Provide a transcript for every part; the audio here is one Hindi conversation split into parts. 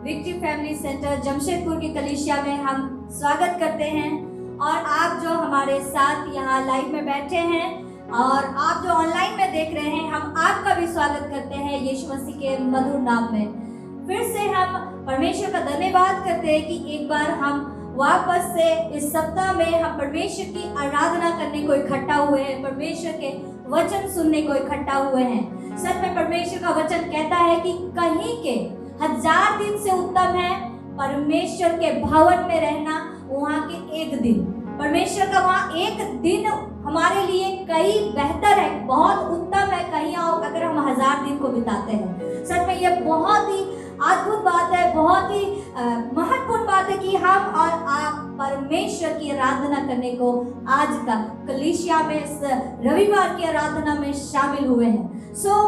विक्ट्री फैमिली सेंटर जमशेदपुर की कलीसिया में हम स्वागत करते हैं। और आप जो हमारे साथ यहाँ लाइव में बैठे हैं और आप जो ऑनलाइन में देख रहे हैं, हम आपका भी स्वागत करते हैं यीशु मसीह के मधुर नाम में। फिर से हम परमेश्वर का धन्यवाद करते हैं कि एक बार हम वापस से इस सप्ताह में हम परमेश्वर की आराधना करने को इकट्ठा हुए हैं, परमेश्वर के वचन सुनने को इकट्ठा हुए हैं। सच में परमेश्वर का वचन कहता है कि कहीं के 1000 दिन से उत्तम है परमेश्वर के भवन में रहना वहाँ के एक दिन। परमेश्वर का वहाँ एक दिन हमारे लिए कई बेहतर है, बहुत उत्तम है कहीं अगर हम 1000 दिन को बिताते हैं। सच में यह बहुत ही अद्भुत बात है, बहुत ही महत्वपूर्ण बात है कि हम और आप परमेश्वर की आराधना करने को आज का कलीसिया में इस रविवार की आराधना में शामिल हुए हैं।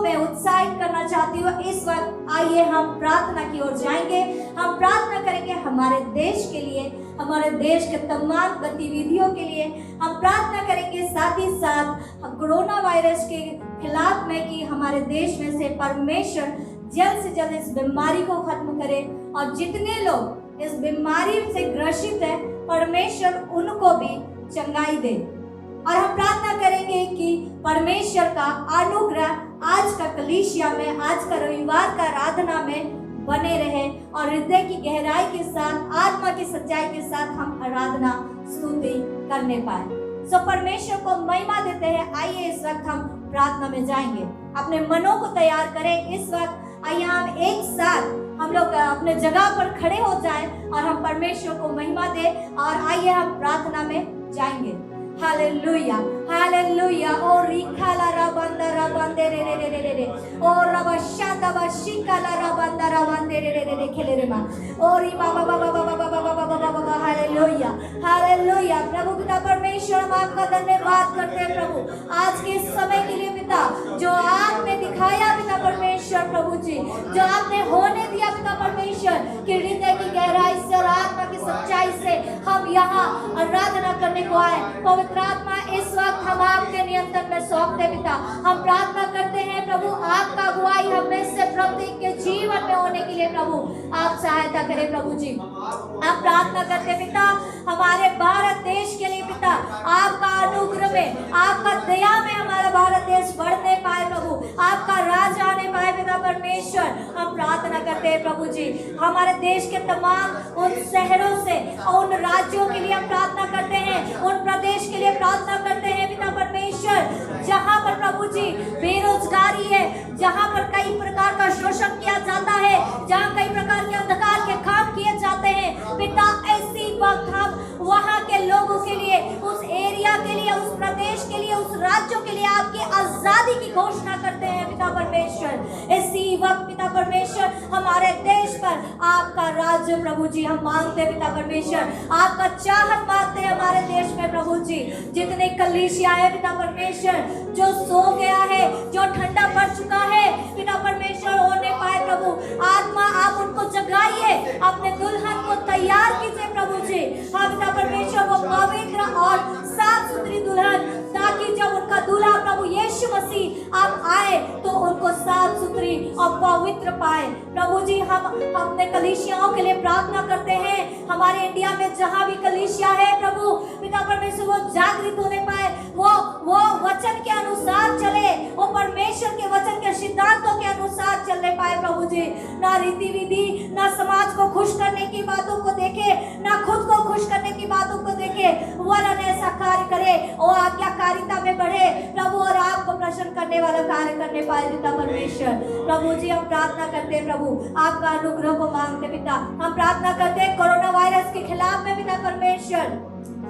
मैं उत्साहित करना चाहती हूँ इस वक्त। आइए हम प्रार्थना की ओर जाएंगे। हम प्रार्थना करेंगे हमारे देश के लिए, हमारे देश के तमाम गतिविधियों के लिए हम प्रार्थना करेंगे। साथ ही साथ कोरोना वायरस के खिलाफ में कि हमारे देश में से परमेश्वर जल्द से जल्द इस बीमारी को खत्म करे और जितने लोग इस बीमारी से ग्रसित है परमेश्वर उनको भी चंगाई दे। और हम प्रार्थना करेंगे कि परमेश्वर का अनुग्रह आज का कलीसिया में, आज का रविवार का आराधना में बने रहे और हृदय की गहराई के साथ, आत्मा की सच्चाई के साथ हम आराधना स्तुति करने पाए। परमेश्वर को महिमा देते हैं। आइए इस वक्त हम प्रार्थना में जाएंगे, अपने मनों को तैयार करें। इस वक्त आइए हम एक साथ हम लोग अपने जगह पर खड़े हो जाएं और हम परमेश्वर को महिमा दें और आइए हम प्रार्थना में जाएंगे। Hallelujah hallelujah. ओ रिखाला रबंदा रबंदे रे रे रे रे रे ओ रबशादा बशिकाला रबंदा रबंदे रे रे रे रे खेले रे मां ओ री बाबा बाबा बाबा बाबा बाबा बाबा। Hallelujah hallelujah. प्रभु पिता परमेश्वर हम आपका धन्यवाद करते हैं प्रभु आज के इस समय के लिए पिता, जो आपने दिखाया पिता परमेश्वर प्रभु जी, जो आपने होने दिया पिता परमेश्वर कि हृदय की गहराई से और आत्मा की सच्चाई से हम यहाँ आराधना करने को आए। पवित्र आत्मा इस वक्त हम आपके नियंत्रण में सौंपते पिता। हम प्रार्थना करते हैं प्रभु आपका अगुवाई हमें से प्रत्येक के जीवन में होने के लिए प्रभु आप सहायता करें प्रभु जी। हम प्रार्थना करते पिता हमारे भारत देश के लिए पिता, आपका अनुग्रह में, आपका दया में हमारा भारत देश बढ़ने पाए प्रभु, आपका राज आने पाए पिता परमेश्वर। हम प्रार्थना करते हैं प्रभु जी हमारे देश के तमाम उन शहरों से, उन राज्यों के लिए हम प्रार्थना करते हैं, उन प्रदेश के लिए प्रार्थना करते हैं पिता परमेश्वर जहाँ पर प्रभु जी बेरोजगारी है, जहाँ पर कई प्रकार का शोषण किया जाता है, जहाँ कई प्रकार के अंधकार के काम किए जाते हैं पिता, ऐसी वक्त हम वहाँ के लोगों के लिए, उस एरिया के लिए, उस प्रदेश के लिए, उस राज्यों के लिए आपकी आजादी की घोषणा करते हैं पिता परमेश्वर। इसी वक्त पिता परमेश्वर हमारे देश पर आपका राज्य प्रभु जी हम मांगते हैं पिता परमेश्वर, आपका चाहत मांगते हैं हमारे देश में प्रभु जी। जितने कलीसिया है पिता परमेश्वर जो सो गया है, जो ठंडा पड़ चुका है पिता परमेश्वर होने पाए प्रभु, आत्मा आप उनको जगाइए, अपने दुल्हन को तैयार कीजिए प्रभु जी। हाँ पिता परमेश्वर वो पवित्र और साफ सुथरी दुल्हन, ताकि जब उनका दूल्हा प्रभु यीशु मसीह आप आए तो उनको साफ सुथरी और पवित्र पाए प्रभु जी। हम अपने कलीसियाओं के लिए प्रार्थना करते हैं, हमारे इंडिया में जहाँ भी कलीसिया है प्रभु पिता परमेश्वर वो जागृत होने पाए, वो वचन के अनुसार चले, वो परमेश्वर के वचन के सिद्धांतों के अनुसार चलने पाए प्रभु जी। ना रीति विधि, ना समाज को खुश करने की बातों को देखे, ना खुद को खुश करने की बातों को देखे, वरन ऐसा कार्य करे वो आज्ञाकारिता में बढ़े प्रभु और आपको प्रसन्न करने वाला कार्य करने पाए पिता परमेश्वर। प्रभु जी हम प्रार्थना करते हैं प्रभु आपका अनुग्रह को मांगते पिता। हम प्रार्थना करते हैं कोरोना वायरस के खिलाफ में पिता परमेश्वर,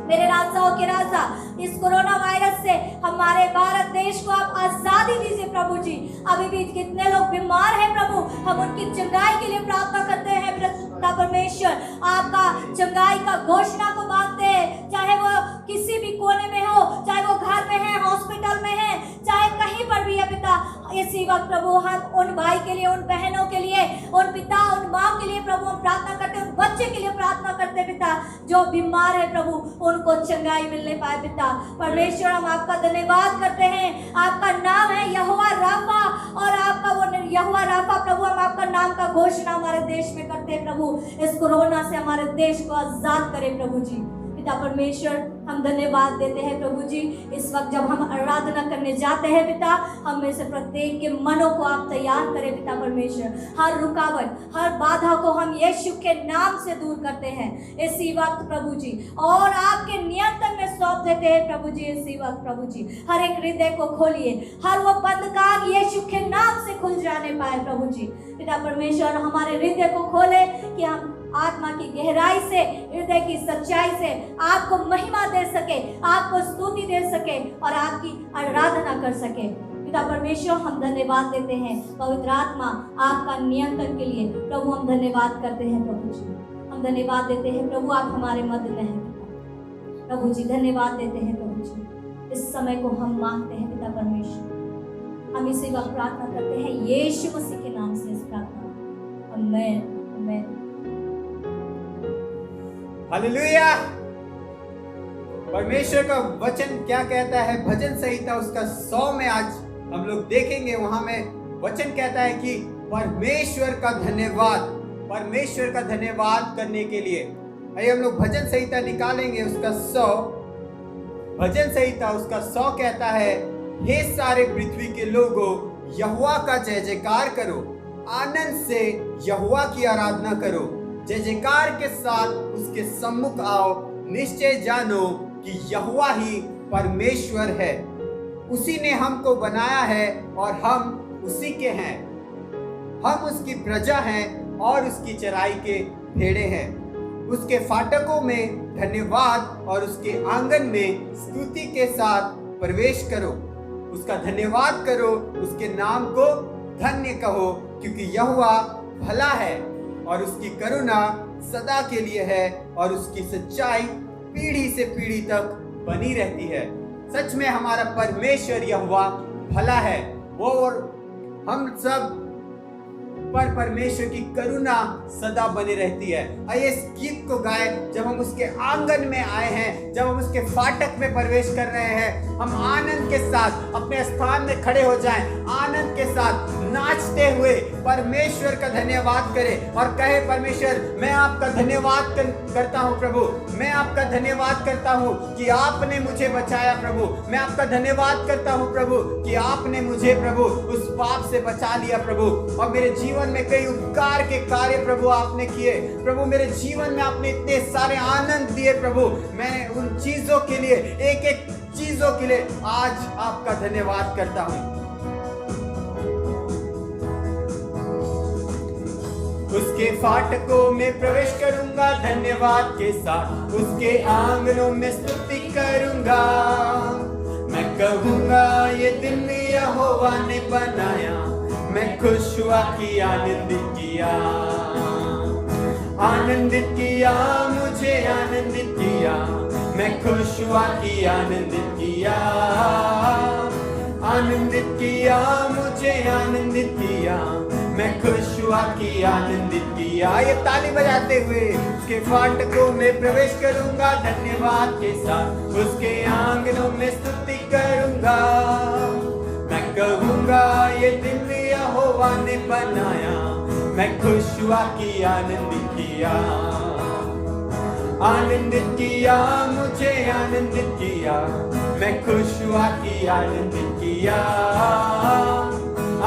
मेरे राजाओं के राजा, इस कोरोना वायरस से हमारे भारत देश को आप आजादी दीजिए प्रभु जी। अभी भी कितने लोग बीमार हैं प्रभु, हम उनकी चंगाई के लिए प्रार्थना करते हैं पिता परमेश्वर। आपका चंगाई का घोषणा को मांगते हैं, चाहे वो किसी भी कोने में हो, चाहे वो घर में है, हॉस्पिटल में है, चाहे कहीं पर भी है पिता। इसी वक्त प्रभु हम उन भाई के लिए, उन बहनों के लिए उन पिता उन माँ के लिए प्रभु हम प्रार्थना करते हैं, उन बच्चे के लिए प्रार्थना करते हैं पिता जो बीमार है प्रभु, उनको चंगाई मिलने पाए पिता। परमेश्वर हम आपका धन्यवाद करते हैं, आपका नाम है यहोवा राफा, और आपका वो यहोवा राफा प्रभु हम आपका नाम का घोषणा हमारे देश में करते हैं प्रभु। इस कोरोना से हमारे देश को आजाद करें प्रभु जी। पिता परमेश्वर हम धन्यवाद देते हैं प्रभु जी। इस वक्त जब हम आराधना करने जाते हैं पिता, हम में से प्रत्येक के मनों को आप तैयार करें पिता परमेश्वर। हर रुकावट, हर बाधा को हम यीशु के नाम से दूर करते हैं इसी वक्त प्रभु जी, और आपके नियंत्रण में सौंप देते हैं प्रभु जी इसी वक्त प्रभु जी। हर एक हृदय को खोलिए, हर वो बंद कान यीशु के नाम से खुल जाने पाए प्रभु जी। पिता परमेश्वर हमारे हृदय को खोले कि हम आत्मा की गहराई से, हृदय की सच्चाई से आपको महिमा दे सके, आपको स्तुति दे सके और आपकी आराधना कर सके। पिता परमेश्वर हम धन्यवाद देते हैं पवित्र आत्मा आपका नियंत्रण के लिए प्रभु, हम धन्यवाद करते हैं प्रभु जी। हम धन्यवाद देते हैं प्रभु, आप हमारे मध्य में हैं प्रभु जी। धन्यवाद देते हैं प्रभु जी। इस समय को हम मांगते हैं पिता परमेश्वर, हम इसी वक्त प्रार्थना करते हैं यीशु मसीह के नाम से इस प्रार्थना, आमीन आमीन। हालेलुया। परमेश्वर का वचन क्या कहता है? भजन संहिता उसका 100 में आज हम लोग देखेंगे। वहां में वचन कहता है कि परमेश्वर का धन्यवाद, परमेश्वर का धन्यवाद करने के लिए। आइए हम लोग भजन संहिता निकालेंगे उसका 100। भजन संहिता उसका 100 कहता है, हे सारे पृथ्वी के लोगों, यहोवा का जय जयकार करो, आनंद से यहोवा की आराधना करो, जय जयकार के साथ उसके सम्मुख आओ, निश्चय जानो कि यहोवा ही परमेश्वर है। उसी ने हमको बनाया है और हम उसी के हैं। हम उसकी प्रजा हैं और उसकी चराई के भेड़े हैं। उसके फाटकों में धन्यवाद और उसके आंगन में स्तुति के साथ प्रवेश करो। उसका धन्यवाद करो, उसके नाम को धन्य कहो, क्योंकि यहोवा भला है और उसकी करुणा सदा के लिए है और उसकी सच्चाई पीढ़ी से पीढ़ी तक बनी रहती है। सच में हमारा परमेश्वर यहोवा भला है, वो और हम सब पर परमेश्वर की करुणा सदा बनी रहती है। आइए इस गीत को गाए। जब हम उसके आंगन में आए हैं, जब हम उसके फाटक में प्रवेश कर रहे हैं, हम आनंद के साथ अपने स्थान में खड़े हो जाएं, आनंद के साथ नाचते हुए परमेश्वर का धन्यवाद करें और कहे, परमेश्वर मैं आपका धन्यवाद करता हूँ प्रभु, मैं आपका धन्यवाद करता हूँ कि आपने मुझे बचाया प्रभु, मैं आपका धन्यवाद करता हूँ प्रभु कि आपने मुझे प्रभु उस पाप से बचा लिया प्रभु, और मेरे जीवन में कई उपकार के कार्य प्रभु आपने किए प्रभु, मेरे जीवन में आपने इतने सारे आनंद दिए प्रभु। मैं उन चीजों के लिए, एक एक चीजों के लिए आज आपका धन्यवाद करता हूँ। उसके फाटकों में प्रवेश करूंगा धन्यवाद के साथ, उसके आंगनों में स्तुति करूंगा। मैं कहूंगा ये दिन यहोवा ने बनाया, मैं खुश हुआ कि आनंदित किया, आनंदित किया, मुझे आनंदित किया। मैं खुश हुआ कि आनंदित किया, आनंदित किया, मुझे आनंदित किया। मैं खुश हुआ कि आनंदित किया। ये ताली बजाते हुए उसके फाटकों में प्रवेश करूंगा धन्यवाद के साथ, उसके आंगनों में स्तुति करूंगा। मैं कहूंगा ये दिन यहोवा ने बनाया, मैं खुश हुआ कि आनंदित किया, आनंदित किया, मुझे आनंदित किया। मैं खुश हुआ कि आनंदित किया,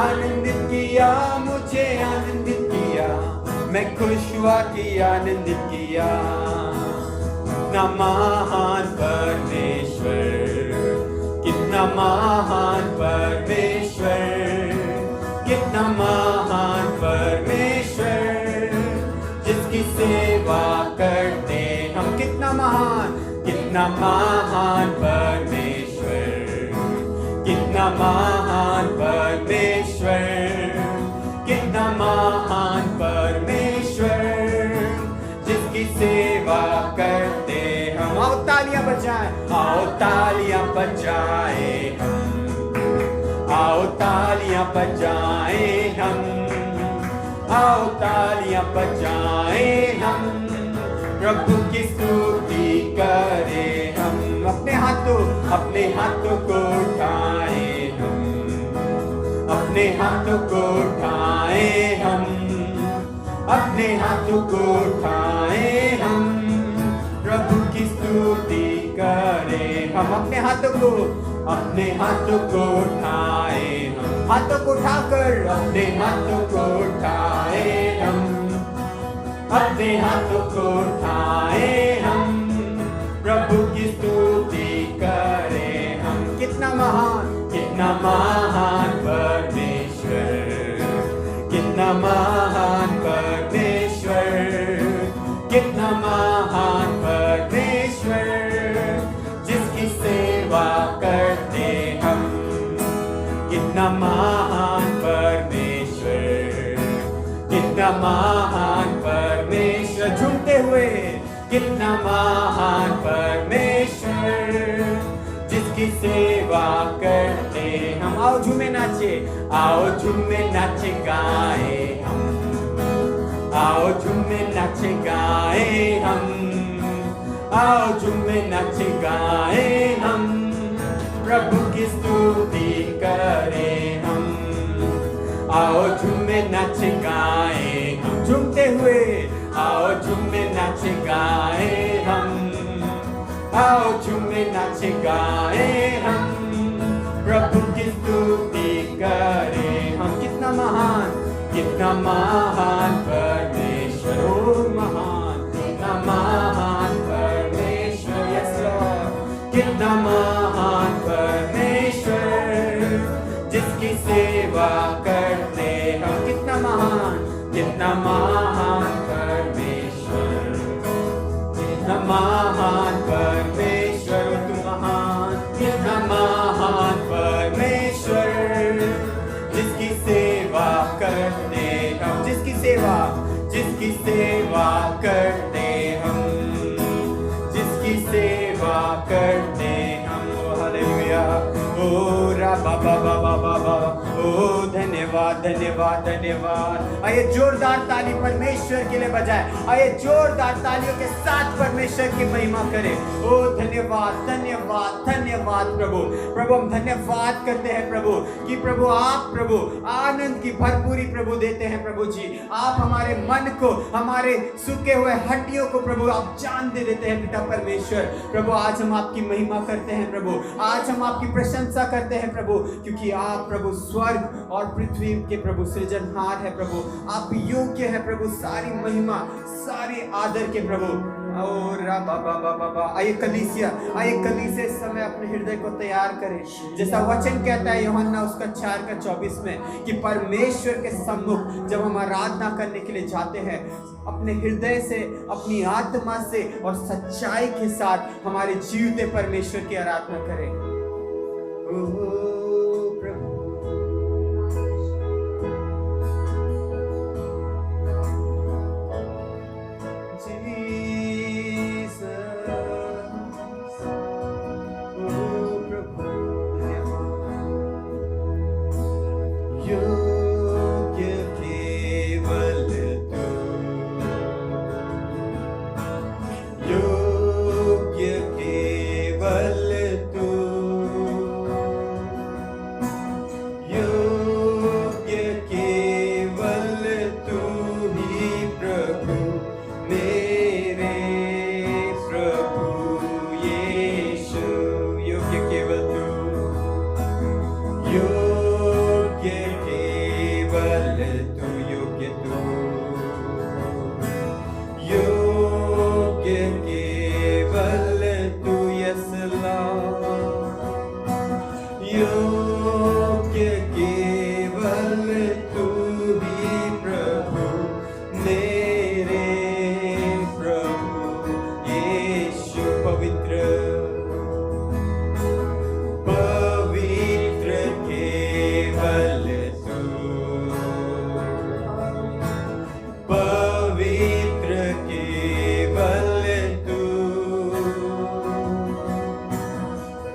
आनंदित किया, मुझे आनंदित किया। मैं खुश हुआ कि आनंदित किया। कितना महान परमेश्वर, कितना महान परमेश्वर, कितना महान परमेश्वर, जिसकी सेवा करते हम। कितना महान, कितना महान परमेश्वर, कितना महान परमेश्वर, कितना महान परमेश्वर, जिसकी सेवा करते हम। आओ तालियां बजाएं, आओ तालियां बजाएं हम, आओ तालियां बजाएं हम, आओ तालियां बजाएं हम, प्रभु की स्तुति करें हम। अपने हाथों को उठाएं हम, अपने हाथों को उठाएं हम, अपने हाथों को उठाएं हम, प्रभु की स्तुति करें हम। अपने हाथों को उठाएं हम, हाथों को उठाकर अपने हाथों को उठाएं हम, अपने हाथों को उठाएं हम, प्रभु की स्तुति करें हम। कितना महान परमेश्वर, कितना महान परमेश्वर, कितना महान परमेश्वर, जिसकी सेवा करते हम। कितना महान परमेश्वर, कितना महान परमेश्वर, झूमते हुए कितना महान परमेश्वर, जिसकी सेवा करते हम। आओ झूमे नाचे गाए हम, आओ झूमे नाचे गाए हम, आओ झूमे नाचे गाए हम, प्रभु की स्तुति करें हम। आओ झूमे नाचे गाए हम, झूमते हुए आओ झूमे नाचे गाए हम, आओ झूमे नाचे गाए हम, प्रभु की स्तुति करें हम। कितना महान परमेश्वर, ओ महान, कितना महान परमेश्वर, यस लॉर्ड, कितना महान परमेश्वर, जिसकी सेवा करते हम। कितना महान परमेश्वर, कितना महान परमेश्वर, तू महान, कितना महान परमेश्वर, जिसकी सेवा करते हम, जिसकी सेवा करते हम, जिसकी सेवा करते हम। ओ हालेलुया, ओ रा बा बा बा बा बा बा, ओ धन्यवाद। आइए जोरदार ताली परमेश्वर के लिए बजाए, आइए जोरदार तालियों के साथ परमेश्वर की महिमा करें। ओ धन्यवाद प्रभु, हम धन्यवाद करते हैं प्रभु कि प्रभु आप प्रभु आनंद की भरपूरी प्रभु देते हैं प्रभु जी। आप हमारे मन को, हमारे सूखे हुए हड्डियों को प्रभु आप जान दे देते हैं पिता परमेश्वर। प्रभु आज हम आपकी महिमा करते हैं प्रभु, आज हम आपकी प्रशंसा करते हैं प्रभु, क्योंकि आप प्रभु स्वर्ग और पृथ्वी के प्रभु सृजनहार है प्रभु। आप योग्य है प्रभु सारी महिमा, सारी आदर के प्रभु। और आइए कलीसिया इस समय अपने हृदय को तैयार करें, जैसा वचन कहता है यूहन्ना उसका 4:24 में कि परमेश्वर के सम्मुख जब हम आराधना करने के लिए जाते हैं, अपने हृदय से, अपनी आत्मा से और सच्चाई के साथ हमारे जीवते परमेश्वर की आराधना करें।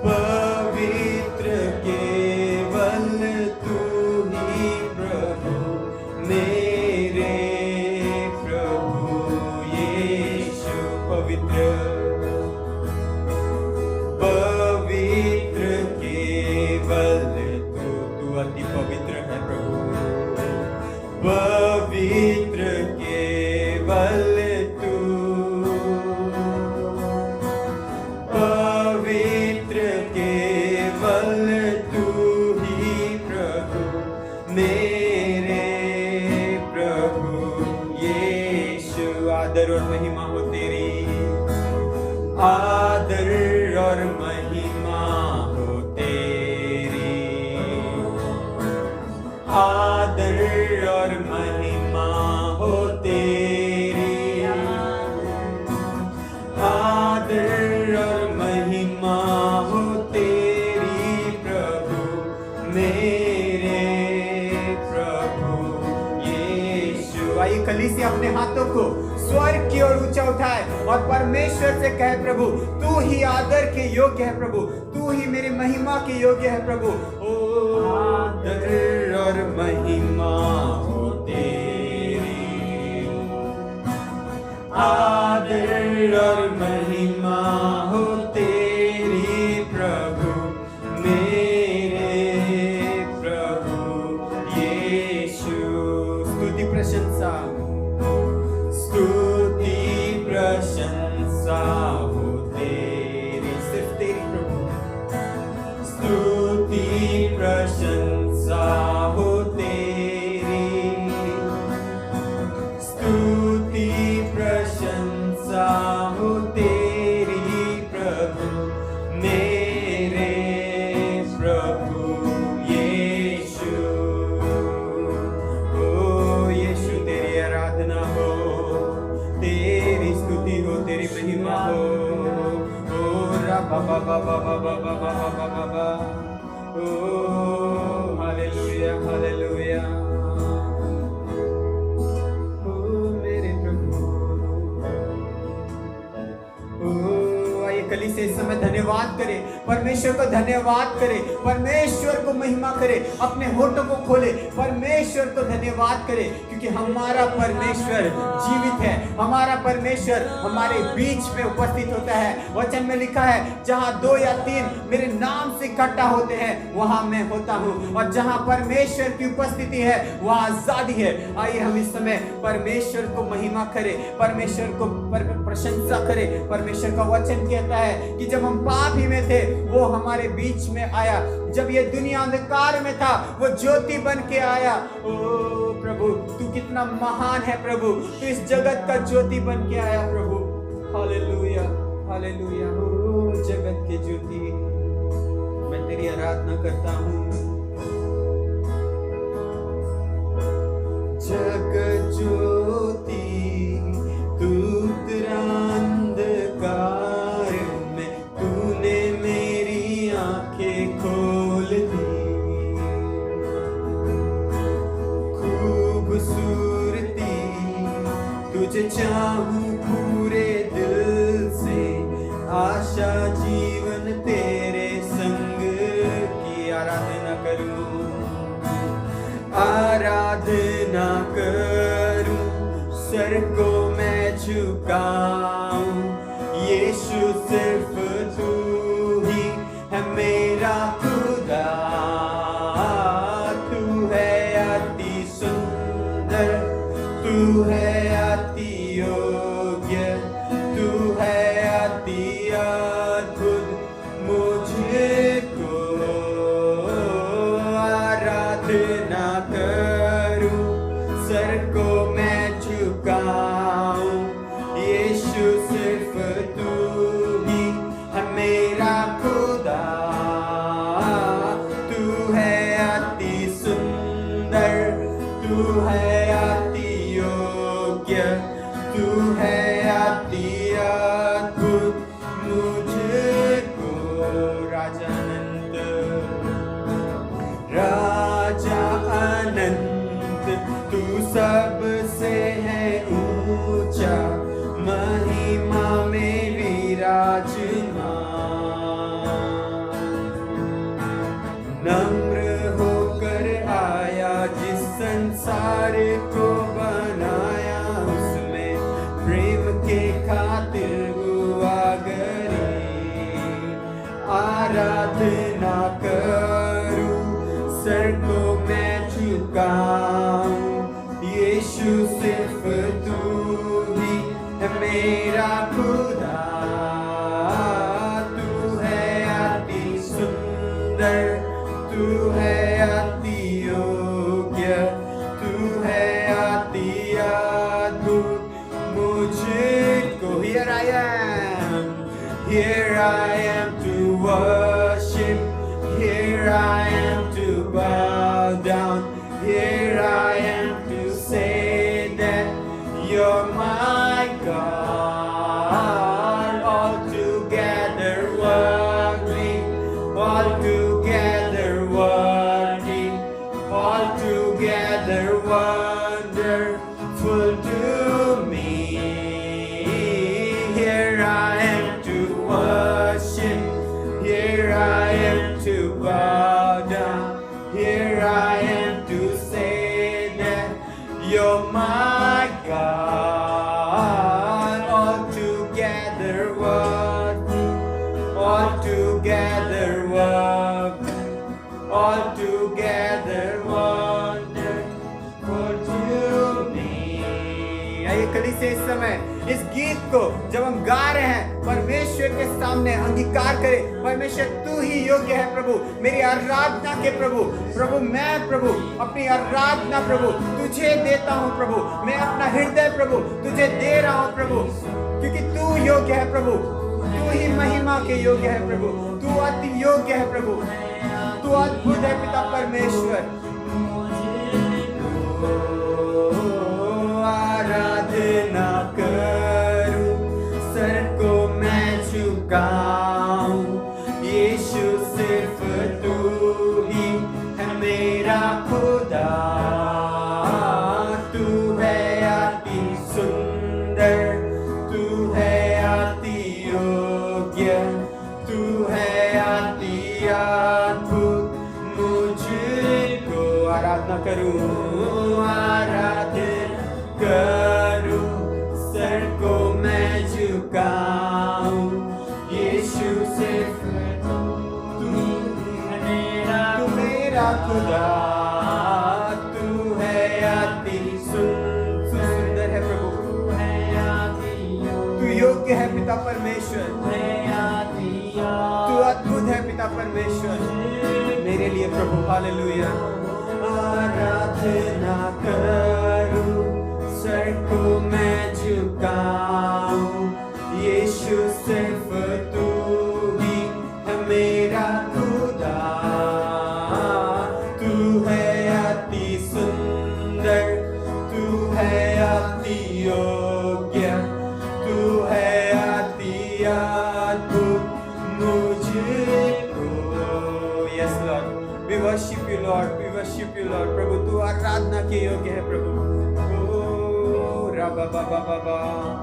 पवित्र के महिमा हो तेरी, आदर और महिमा हो तेरी, आदर और महिमा हो तेरी प्रभु मेरे प्रभु यीशु। आइए कलीसिया अपने हाथों को स्वर्ग की ओर ऊंचा उठाए और परमेश्वर से कहे, प्रभु तू ही आदर के योग्य है, प्रभु तू ही मेरी महिमा के योग्य है प्रभु। ओ आदर और महिमा हो तेरी, आदर और महिमा हो तेरी प्रभु मेरे प्रभु यीशु। स्तुति प्रशंसा, स्तुति प्रशंसा हो तेरी, सिर्फ तेरी प्रभु। स्तुति प्रशंसा हो तेरी, स्तुति प्रशंसा हो तेरी प्रभु मेरे प्रभु यीशु। ओ यीशु तेरी आराधना हो, तेरी स्तुति हो, तेरी महिमा हो। ओ रा बा बा बा बा बा बा बा बा बा बा बा। ओ हालेलुया हालेलुया। ओ मेरे प्रभु। ओ आइए कलीसिया इस समय धन्यवाद करे, परमेश्वर को धन्यवाद करे, परमेश्वर को महिमा करे, अपने होठों को खोले, परमेश्वर को धन्यवाद करे, क्योंकि हमारा परमेश्वर जीवित है, हमारा परमेश्वर हमारे बीच में उपस्थित होता है। वचन में लिखा है, जहां 2 या 3 मेरे नाम से इकट्ठा होते हैं वहां मैं होता हूं, और जहां परमेश्वर की उपस्थिति है वहां आजादी है। आइए हम इस समय परमेश्वर को महिमा करें, परमेश्वर को प्रशंसा करें। परमेश्वर का वचन कहता है कि जब हम पापी में थे वो हमारे बीच में आया, जब ये दुनिया अंधकार में था वो ज्योति बन के आया। ओ प्रभु तू कितना महान है प्रभु, तू इस जगत का ज्योति बन के आया प्रभु। Hallelujah hallelujah. ओ जगत के ज्योति मैं तेरी आराधना करता हूँ। जगत ज्योति तू तेरा अंधकार में, तूने मेरी आंखें खोल दी। खूबसूरती तुझे चाहूं पूरे दिल से, आशा जीवन तेरे संग की आराधना करूं, आराधना करूं, सर को मैं झुकाऊं। यीशु सिर्फ तू ही है मेरा खुदा, तू है अति सुंदर, तू है अति योग्य, तू है अति अद्भुत। मुझको आराधना करूं, सर को मैं झुकाऊं। यीशु सिर्फ तू ही है मेरा खुदा, तू है अति सुंदर, तू है अति योग्य, तू है अति अद्भुत। मुझको राजा अनंत, राजा अनंत, तू सबसे है ऊंचा, महिमा में विराजमान। नम्र होकर आया, जिस संसार को बनाया, उसमें प्रेम के खातिर हुआ गरीब। आराधना करूं, सर को मैं झुकाऊं। यीशु सिर्फ तू ही है मेरा खुदा, तू है अति सुंदर, तू है अति योग्य, तू है अति अद्भुत। मुझको here I am to worship altogether worthy, altogether wonderful to me. Here I am to worship, here I am to bow down, here I am to say that you're my God. Altogether worthy, altogether worthy, altogether wonderful to me. आइए कलीसिया इस समय इस गीत को जब हम गा रहे हैं परमेश्वर के सामने अंगीकार करें, परमेश्वर तू ही योग्य है प्रभु मेरी आराधना के प्रभु। प्रभु मैं प्रभु अपनी आराधना प्रभु तुझे देता हूँ प्रभु, मैं अपना हृदय प्रभु तुझे दे रहा हूँ प्रभु, क्योंकि तू योग्य है प्रभु, तू ही महिमा के योग्य है प्रभु, तू अति योग्य है प्रभु, तू अद्भुत है पिता परमेश्वर। आराधना करूं, सर को मैं झुकाऊं, यीशु सिर्फ तू ही है मेरा खुदा। तू है अति सुंदर, तू है अति योग्य, तू है अति अद्भुत, मुझको आराधना करूं, आराधना करूं, सर को मैं झुकाऊं, यीशु सिर्फ तू मेरा खुदा। तू है अति सुंदर है प्रभु, तू योग्य है पिता परमेश्वर, तू अद्भुत है पिता परमेश्वर मेरे लिए प्रभु। हालेलुया। आराधना करूं, सर को मैं झुकाऊं, यीशु सिर्फ तू ही है मेरा खुदा। तू है अति सुंदर, तू है अति योग्य, तू है अति अद्भुत, मुझको। Yes Lord, we worship you Lord, we worship you Lord. प्रभु तू आराधना के योग्य है प्रभु। Rabba baba baba,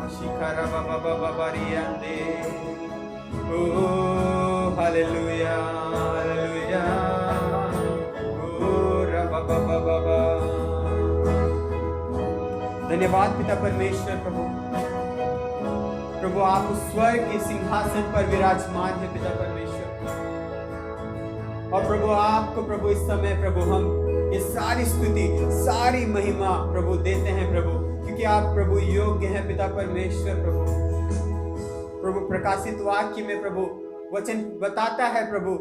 shikara baba baba bariande. Oh, hallelujah, hallelujah. Oh, rabba baba baba. धन्यवाद पिता परमेश्वर प्रभु। प्रभु आप उस स्वर्ग के सिंहासन पर विराजमान है पिता परमेश्वर। और प्रभु आपको प्रभु इस समय प्रभु हम ये सारी स्तुति सारी महिमा प्रभु देते हैं प्रभु, क्योंकि आप प्रभु योग्य हैं पिता परमेश्वर प्रभु। प्रभु प्रकाशित वाक्य में प्रभु वचन बताता है प्रभु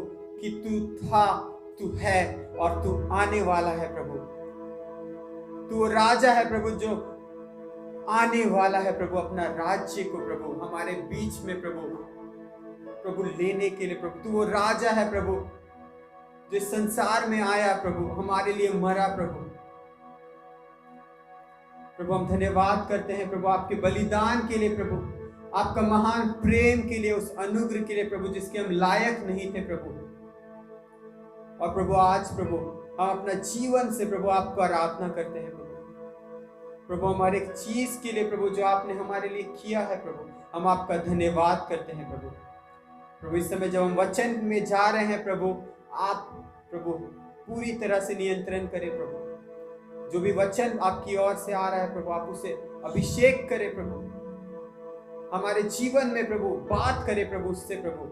कि तू था, तू है और तू आने वाला है प्रभु। तू राजा है प्रभु जो आने वाला है प्रभु, अपना राज्य को प्रभु हमारे बीच में प्रभु लेने के लिए प्रभु। तू वो राजा है प्रभु जो संसार में आया प्रभु, हमारे लिए मरा प्रभु। प्रभु हम धन्यवाद करते हैं प्रभु आपके बलिदान के लिए प्रभु, आपका महान प्रेम के लिए, उस अनुग्रह के लिए प्रभु जिसके हम लायक नहीं थे प्रभु। और प्रभु आज प्रभु हम अपना जीवन से प्रभु आपको आराधना करते हैं प्रभु। प्रभु हमारे एक चीज के लिए प्रभु जो आपने हमारे लिए किया है प्रभु, हम आपका धन्यवाद करते हैं प्रभु। प्रभु इस समय जब हम वचन में जा रहे हैं प्रभु, आप प्रभु पूरी तरह से नियंत्रण करें प्रभु। जो भी वचन आपकी ओर से आ रहा है प्रभु, आप उसे अभिषेक करें प्रभु, हमारे जीवन में प्रभु बात करें प्रभु उससे प्रभु,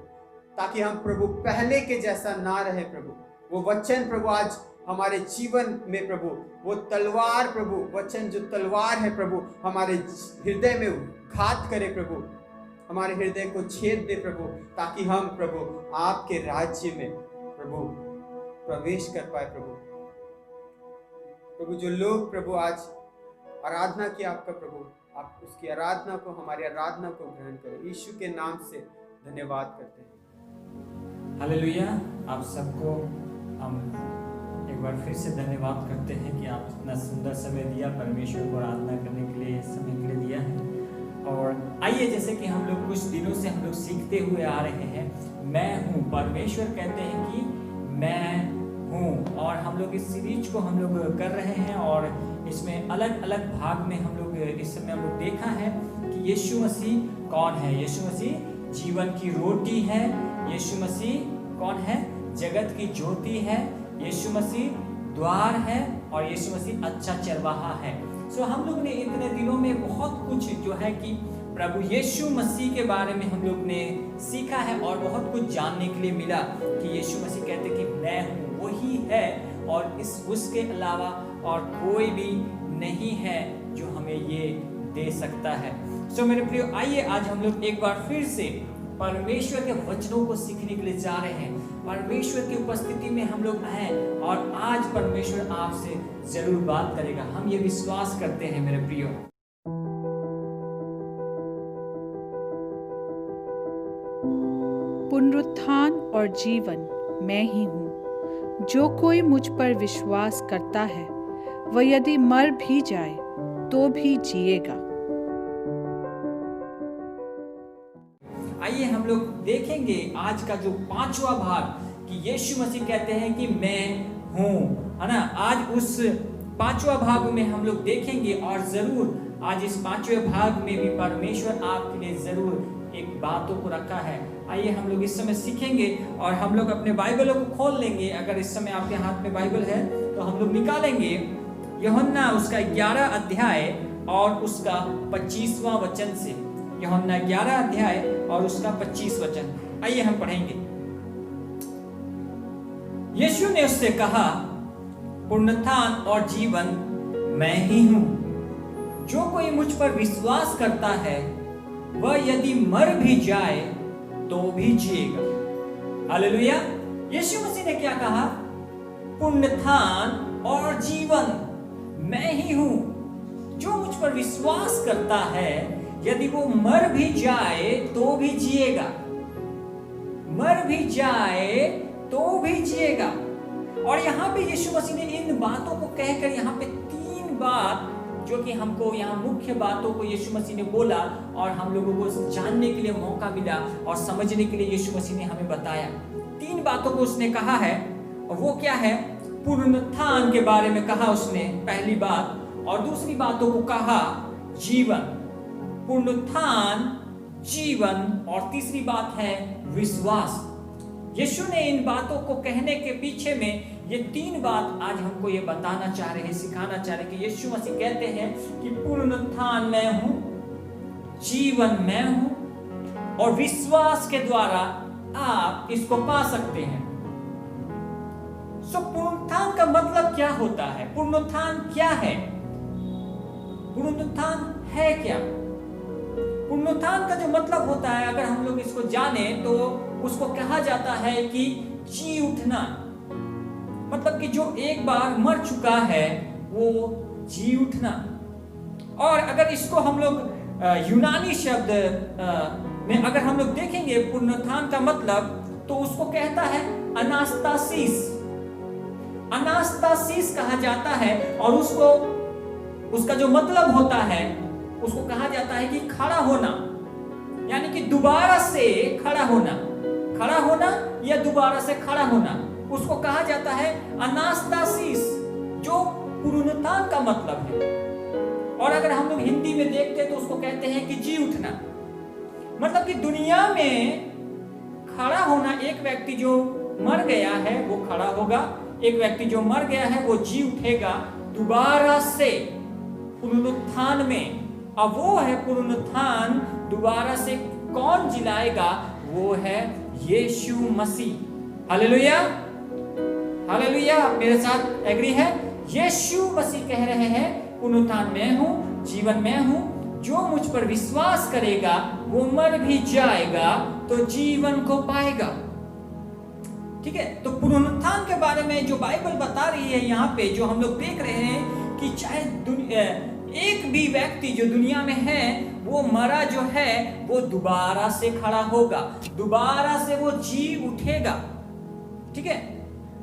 ताकि हम प्रभु पहले के जैसा ना रहे प्रभु। वो वचन प्रभु आज हमारे जीवन में प्रभु, वो तलवार प्रभु, वचन जो तलवार है प्रभु, हमारे हृदय में घात करे प्रभु, हमारे हृदय को छेद दे प्रभु, ताकि हम प्रभु आपके राज्य में प्रभु प्रवेश कर पाए प्रभु। प्रभु जो लोग प्रभु आज आराधना की आपका प्रभु, आप उसकी आराधना को, हमारी आराधना को ग्रहण करें। यीशु के नाम से धन्यवाद करते हैं। हालेलुया। आप सबको हम एक बार फिर से धन्यवाद करते हैं कि आप इतना सुंदर समय दिया, परमेश्वर को आराधना करने के लिए समय के लिए दिया है। और आइए, जैसे कि हम लोग कुछ दिनों से हम लोग सीखते हुए आ रहे हैं, मैं हूँ। परमेश्वर कहते हैं कि मैं हूँ, और हम लोग इस सीरीज को हम लोग कर रहे हैं, और इसमें अलग अलग भाग में हम लोग इस समय हम लोग देखा है कि यीशु मसीह कौन है। यीशु मसीह जीवन की रोटी है। यीशु मसीह कौन है? जगत की ज्योति है। यीशु मसीह द्वार है, और यीशु मसीह अच्छा चरवाहा है। सो हम लोग ने इतने दिनों में बहुत कुछ जो है कि प्रभु यीशु मसीह के बारे में हम लोग ने सीखा है, और बहुत कुछ जानने के लिए मिला कि यीशु मसीह कहते कि मैं हूँ, वही है, और उसके अलावा और कोई भी नहीं है जो हमें ये दे सकता है। सो मेरे प्रियो, आइए आज हम लोग एक बार फिर से परमेश्वर के वचनों को सीखने के लिए जा रहे हैं। परमेश्वर की उपस्थिति में हम लोग हैं, और आज परमेश्वर आपसे जरूर बात करेगा। हम ये विश्वास करते हैं मेरे प्रियो। पुनरुत्थान और जीवन मैं ही हूँ। जो कोई मुझ पर विश्वास करता है, वह यदि मर भी जाए तो भी जिएगा। आइए हम लोग देखेंगे आज का जो 5वां भाग कि यीशु मसीह कहते हैं कि मैं हूँ, है ना। आज उस 5वां भाग में हम लोग देखेंगे, और जरूर आज इस 5वें भाग में भी परमेश्वर आपके लिए जरूर एक बातों को रखा है। आइए हम लोग इस समय सीखेंगे, और हम लोग अपने बाइबलों को खोल लेंगे। अगर इस समय आपके हाथ में बाइबल है तो हम लोग निकालेंगे यूहन्ना उसका 11 अध्याय और उसका 25वां वचन से। यूहन्ना 11 अध्याय और उसका 25 वचन, आइए हम पढ़ेंगे। यीशु ने उससे कहा, पुनरुत्थान और जीवन मैं ही हूं। जो कोई मुझ पर विश्वास करता है, वह यदि मर भी जाए तो भी जिएगा। हालेलुया। यीशु मसीह ने क्या कहा? पुनरुत्थान और जीवन मैं ही हूं। जो मुझ पर विश्वास करता है, यदि वो मर भी जाए तो भी जिएगा। मर भी जाए तो भी जिएगा। और यहाँ पे यीशु मसीह ने इन बातों को कहकर यहाँ पे 3 बात जो कि हमको यहाँ मुख्य बातों को यीशु मसीह ने बोला, और हम लोगों को जानने के लिए मौका मिला और समझने के लिए यीशु मसीह ने हमें बताया। 3 बातों को उसने कहा है, और वो क्या है? पुनरुत्थान के बारे में कहा उसने, पहली बात, और दूसरी बातों को कहा जीवन। पुनरुत्थान, जीवन, और तीसरी बात है विश्वास। यीशु ने इन बातों को कहने के पीछे में ये 3 बात आज हमको ये बताना चाह रहे हैं, सिखाना चाह रहे हैं कि यीशु मसीह कहते हैं कि पुनरुत्थान मैं हूं, जीवन मैं हूं, और विश्वास के द्वारा आप इसको पा सकते हैं। सो पुनरुत्थान का मतलब क्या होता है? पुनरुत्थान क्या है? पुनरुत्थान है क्या? पुनरुत्थान का जो मतलब होता है, अगर हम लोग इसको जाने तो उसको कहा जाता है कि जी उठना। मतलब कि जो एक बार मर चुका है वो जी उठना। और अगर इसको हम लोग यूनानी शब्द में अगर हम लोग देखेंगे पुनरुत्थान का मतलब, तो उसको कहता है अनास्तासिस। अनास्तासिस कहा जाता है, और उसका जो मतलब होता है उसको कहा जाता है कि खड़ा होना, यानी कि दोबारा से खड़ा होना। खड़ा होना या दोबारा से खड़ा होना, उसको कहा जाता है अनास्तासिस, जो पुनरुत्थान का मतलब है। और अगर हम लोग हिंदी में देखते हैं तो उसको कहते हैं कि जी उठना। मतलब कि दुनिया में खड़ा होना, एक व्यक्ति जो मर गया है वो खड़ा होगा, एक व्यक्ति जो मर गया है वो जी उठेगा दोबारा से पुनरुत्थान में। अब वो है पुनरुत्थान, दोबारा से कौन जिलाएगा? वो है यीशु मसीह। Hallelujah, hallelujah. मेरे साथ एग्री है? यीशु मसीह कह रहे हैं पुनरुत्थान मैं हूं, जीवन मैं हूं। जो मुझ पर विश्वास करेगा वो मर भी जाएगा तो जीवन को पाएगा। ठीक है। तो पुनरुत्थान के बारे में जो बाइबल बता रही है यहाँ पे, जो हम लोग देख रहे हैं कि चाहे एक भी व्यक्ति जो दुनिया में है वो मरा जो है वो दोबारा से खड़ा होगा, दोबारा से वो जी उठेगा। ठीक है।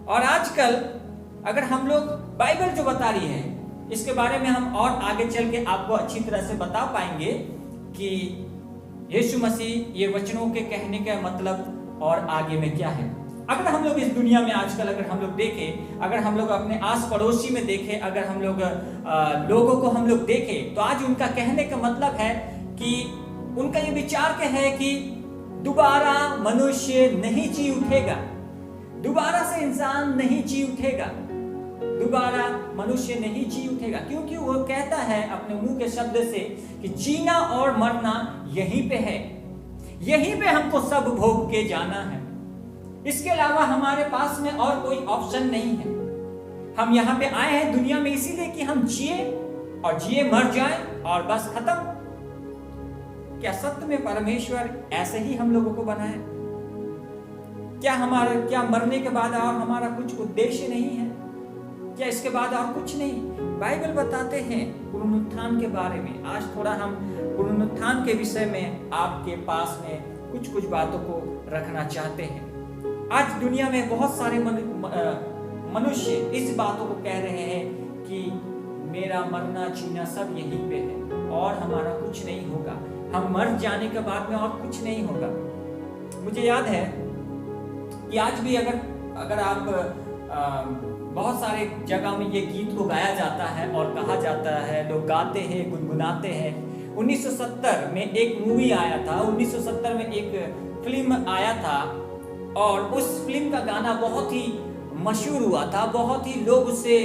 और आजकल अगर हम लोग बाइबल जो बता रही है इसके बारे में हम और आगे चल के आपको अच्छी तरह से बता पाएंगे कि यीशु मसीह ये वचनों के कहने का मतलब और आगे में क्या है। अगर हम लोग इस दुनिया में आजकल अगर हम लोग देखें, अगर हम लोग अपने आस पड़ोसी में देखें, अगर हम लोग लोगों को हम लोग देखें, तो आज उनका कहने का मतलब है कि उनका ये विचार क्या है कि दोबारा मनुष्य नहीं जी उठेगा, दोबारा से इंसान नहीं जी उठेगा, दोबारा मनुष्य नहीं जी उठेगा, क्योंकि वो कहता है अपने मुंह के शब्द से कि जीना और मरना यहीं पे है, यहीं पे हमको सब भोग के जाना है, इसके अलावा हमारे पास में और कोई ऑप्शन नहीं है। हम यहाँ पे आए हैं दुनिया में इसीलिए कि हम जिए और जिए मर जाएं और बस खत्म। क्या सत्य में परमेश्वर ऐसे ही हम लोगों को बनाए? क्या मरने के बाद और हमारा कुछ उद्देश्य नहीं है? क्या इसके बाद और कुछ नहीं? बाइबल बताते हैं पुनरुत्थान के बारे में। आज थोड़ा हम पुनरुत्थान के विषय में आपके पास में कुछ बातों को रखना चाहते हैं। आज दुनिया में बहुत सारे मनुष्य इस बातों को कह रहे हैं कि मेरा मरना जीना सब यहीं पे है और हमारा कुछ नहीं होगा, हम मर जाने के बाद में और कुछ नहीं होगा। मुझे याद है कि आज भी अगर आप बहुत सारे जगह में ये गीत को गाया जाता है और कहा जाता है, लोग गाते हैं, गुनगुनाते हैं। 1970 में एक मूवी आया था, 1970 में एक फिल्म आया था और उस फिल्म का गाना बहुत ही मशहूर हुआ था, बहुत ही लोग उससे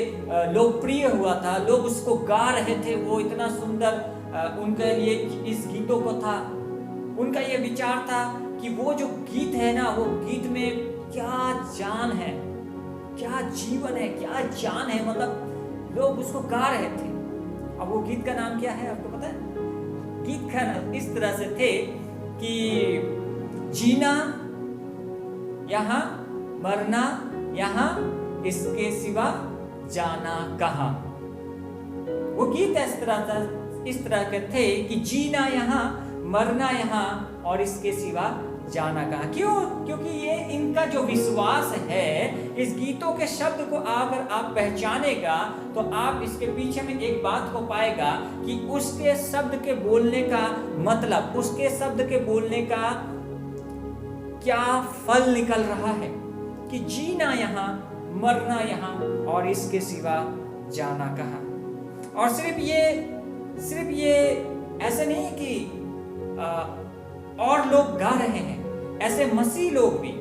लोकप्रिय हुआ था, लोग उसको गा रहे थे। वो इतना सुंदर उनके लिए इस गीतों को था। उनका ये विचार था कि वो जो गीत है ना, वो गीत में क्या जान है, क्या जीवन है, क्या जान है, मतलब लोग उसको गा रहे थे। अब वो गीत का नाम क्या है आपको पता है? गीत का नाम इस तरह से थे कि जीना यहाँ, मरना यहाँ, इसके सिवा जाना कहाँ। वो गीत इस तरह के थे कि जीना यहाँ, मरना यहाँ और इसके सिवा जाना कहाँ। क्यों? क्योंकि ये इनका जो विश्वास है, इस गीतों के शब्द को अगर आप पहचानेगा तो आप इसके पीछे में एक बात को पाएगा कि उसके शब्द के बोलने का मतलब, उसके शब्द के बोलने का क्या फल निकल रहा है कि जीना यहाँ, मरना यहाँ और इसके सिवा जाना कहाँ। और सिर्फ ये ऐसे नहीं कि और लोग गा रहे हैं, ऐसे मसीह लोग भी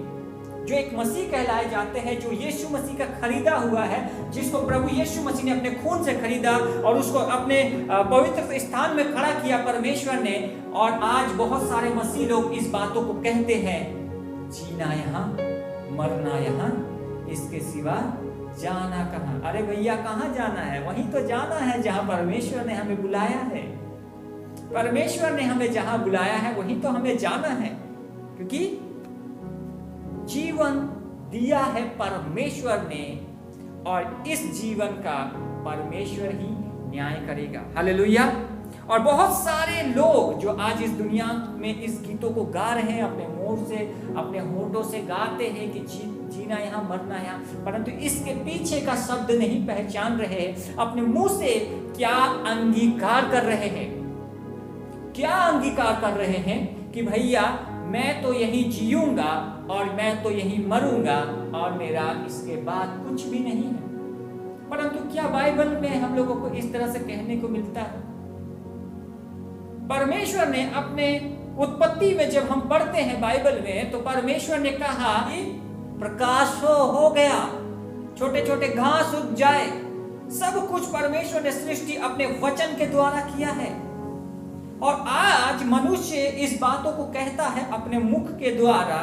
जो एक मसीह कहलाए जाते हैं, जो यीशु मसीह का खरीदा हुआ है, जिसको प्रभु यीशु मसीह ने अपने खून से खरीदा और उसको अपने पवित्र स्थान में खड़ा किया परमेश्वर ने। और आज बहुत सारे मसीह लोग इस बातों को कहते हैं, जीना यहाँ, मरना यहाँ, इसके सिवा जाना कहाँ। अरे भैया, कहाँ जाना है? वहीं तो जाना है जहां परमेश्वर ने हमें बुलाया है। परमेश्वर ने हमें जहां बुलाया है वहीं तो हमें जाना है, क्योंकि जीवन दिया है परमेश्वर ने और इस जीवन का परमेश्वर ही न्याय करेगा। हालेलुया। और बहुत सारे लोग जो आज इस दुनिया में इस गीतों को गा रहे हैं, अपने मुंह से, अपने होठों से गाते हैं कि जीना यहाँ, मरना यहाँ, परंतु इसके पीछे का शब्द नहीं पहचान रहे हैं। अपने मुंह से क्या अंगीकार कर रहे हैं? क्या अंगीकार कर रहे हैं कि भैया मैं तो यहीं जीऊंगा और मैं तो यहीं मरूंगा और मेरा इसके बाद कुछ भी नहीं है। परंतु क्या बाइबल में हम लोगों को इस तरह से कहने को मिलता है? परमेश्वर ने अपने उत्पत्ति में जब हम पढ़ते हैं बाइबल में, तो परमेश्वर ने कहा कि प्रकाश हो गया, छोटे छोटे घास उग जाए। सब कुछ परमेश्वर ने सृष्टि अपने वचन के द्वारा किया है। और आज मनुष्य इस बातों को कहता है अपने मुख के द्वारा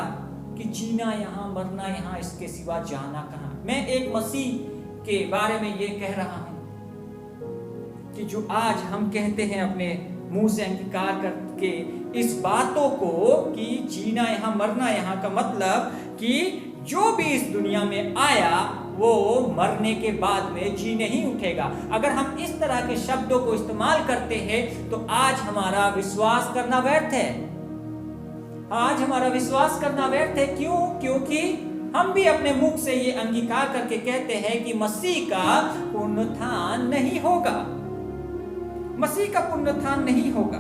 कि जीना यहाँ, मरना यहाँ, इसके सिवा जाना कहाँ। मैं एक मसीह के बारे में ये कह रहा हूं कि जो आज हम कहते हैं अपने मुंह से अंगीकार करके इस बातों को कि जीना यहाँ, मरना यहाँ, का मतलब कि जो भी इस दुनिया में आया वो मरने के बाद में जी नहीं उठेगा। अगर हम इस तरह के शब्दों को इस्तेमाल करते हैं तो आज हमारा विश्वास करना व्यर्थ है। आज हमारा विश्वास करना व्यर्थ है। क्यों? क्योंकि हम भी अपने मुख से ये अंगीकार करके कहते हैं कि मसीह का पुनरुत्थान नहीं होगा, मसीह का पुनरुत्थान नहीं होगा।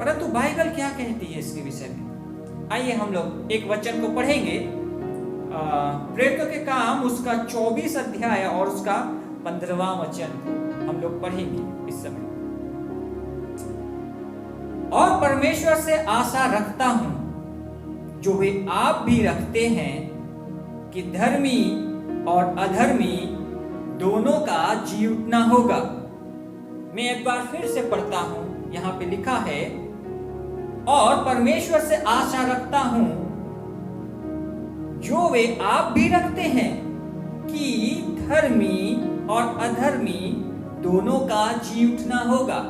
परंतु बाइबल क्या कहती है इसके विषय में? आइए हम लोग एक वचन को पढ़ेंगे, प्रेरितों के काम उसका 24 अध्याय और उसका 15वां वचन को हम लोग पढ़ेंगे इस समय। और परमेश्वर से आशा रखता हूं, जो वे आप भी रखते हैं, कि धर्मी और अधर्मी दोनों का जी उठना होगा। मैं एक बार फिर से पढ़ता हूं, यहां पे लिखा है, और परमेश्वर से आशा रखता हूं, जो वे आप भी रखते हैं, कि धर्मी और अधर्मी दोनों का जी उठना होगा।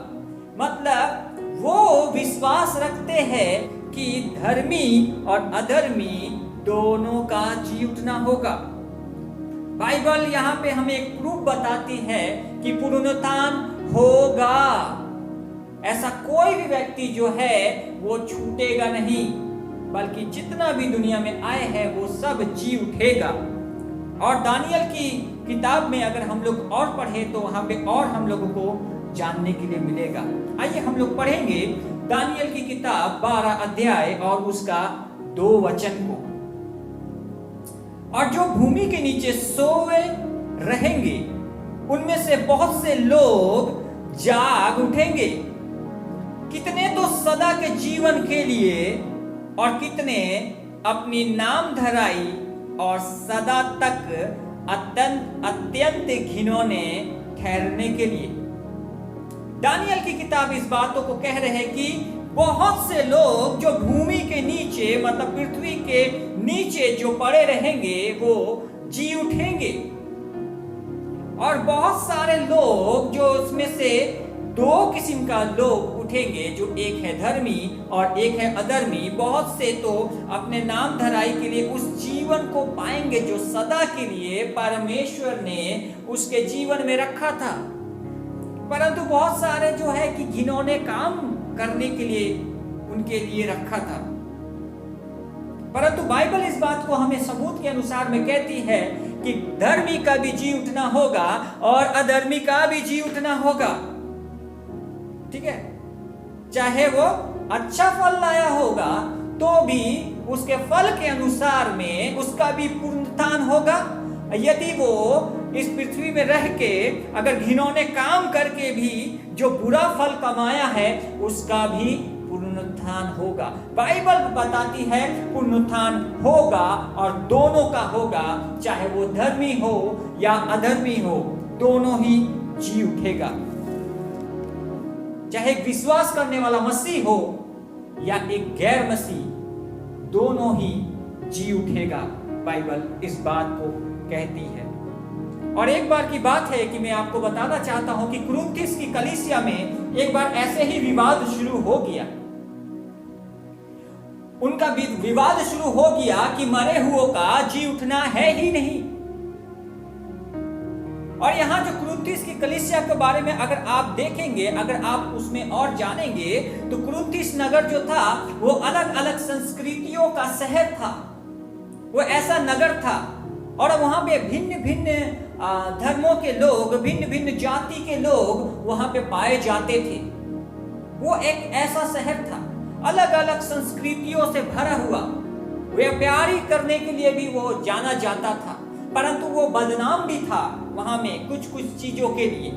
मतलब वो विश्वास रखते हैं कि धर्मी और अधर्मी दोनों का जी उठना होगा। बाइबल यहाँ पे हमें एक प्रूफ बताती है कि पुनरुत्थान होगा। ऐसा कोई भी व्यक्ति जो है वो छूटेगा नहीं, बल्कि जितना भी दुनिया में आए हैं वो सब जी उठेगा। और दानियल की किताब में अगर हम लोग और पढ़े तो वहां पे और हम लोगों को जानने के लिए मिलेगा। आइए हम लोग पढ़ेंगे दानियल की किताब 12 अध्याय और उसका 2 वचन को। और जो भूमि के नीचे सोए रहेंगे, उनमें से बहुत से लोग जाग उठेंगे, कितने तो सदा के जीवन के लिए और कितने अपनी नाम धराई और सदा तक अत्यंत घिनौने ठहरने के लिए। दानियल की किताब इस बातों को कह रहे हैं कि बहुत से लोग जो भूमि के नीचे, मतलब पृथ्वी के नीचे जो पड़े रहेंगे वो जी उठेंगे। और बहुत सारे लोग जो उसमें से 2 किस्म का लोग उठेंगे, जो एक है धर्मी और एक है अधर्मी। बहुत से तो अपने नाम धराई के लिए उस जीवन को पाएंगे जो सदा के लिए परमेश्वर ने उसके जीवन में रखा था। परंतु बहुत सारे जो है कि घिनौने काम करने के लिए उनके लिए रखा था। परंतु बाइबल इस बात को हमें सबूत के अनुसार में कहती है कि धर्मी का भी जी उठना होगा और अधर्मी का भी जी उठना होगा। ठीक है, चाहे वो अच्छा फल लाया होगा तो भी उसके फल के अनुसार में उसका भी पुनरुत्थान होगा। यदि वो इस पृथ्वी में रह के अगर घिनौने काम करके भी जो बुरा फल कमाया है, उसका भी पुनरुत्थान होगा। बाइबल बताती है पुनरुत्थान होगा और दोनों का होगा, चाहे वो धर्मी हो या अधर्मी हो, दोनों ही जी उठेगा। चाहे एक विश्वास करने वाला मसीह हो या एक गैर मसीह, दोनों ही जी उठेगा। बाइबल इस बात को कहती है। और एक बार की बात है कि मैं आपको बताना चाहता हूं कि कुरिन्थिस की कलीसिया में एक बार ऐसे ही विवाद शुरू हो गया। उनका विवाद शुरू हो गया कि मरे हुओं का जी उठना है ही नहीं। और यहां जो कुरिन्थिस की कलीसिया के बारे में अगर आप देखेंगे, अगर आप उसमें और जानेंगे, तो कुरिन्थिस नगर जो था वो अलग अलग संस्कृतियों का शहर था। वो ऐसा नगर था और वहां पे भिन्न भिन्न धर्मों के लोग, भिन्न भिन्न जाति के लोग वहां पे पाए जाते थे। वो एक ऐसा शहर था अलग अलग संस्कृतियों से भरा हुआ। व्यापारी करने के लिए भी वो जाना जाता था, परंतु वो बदनाम भी था वहां में कुछ चीजों के लिए।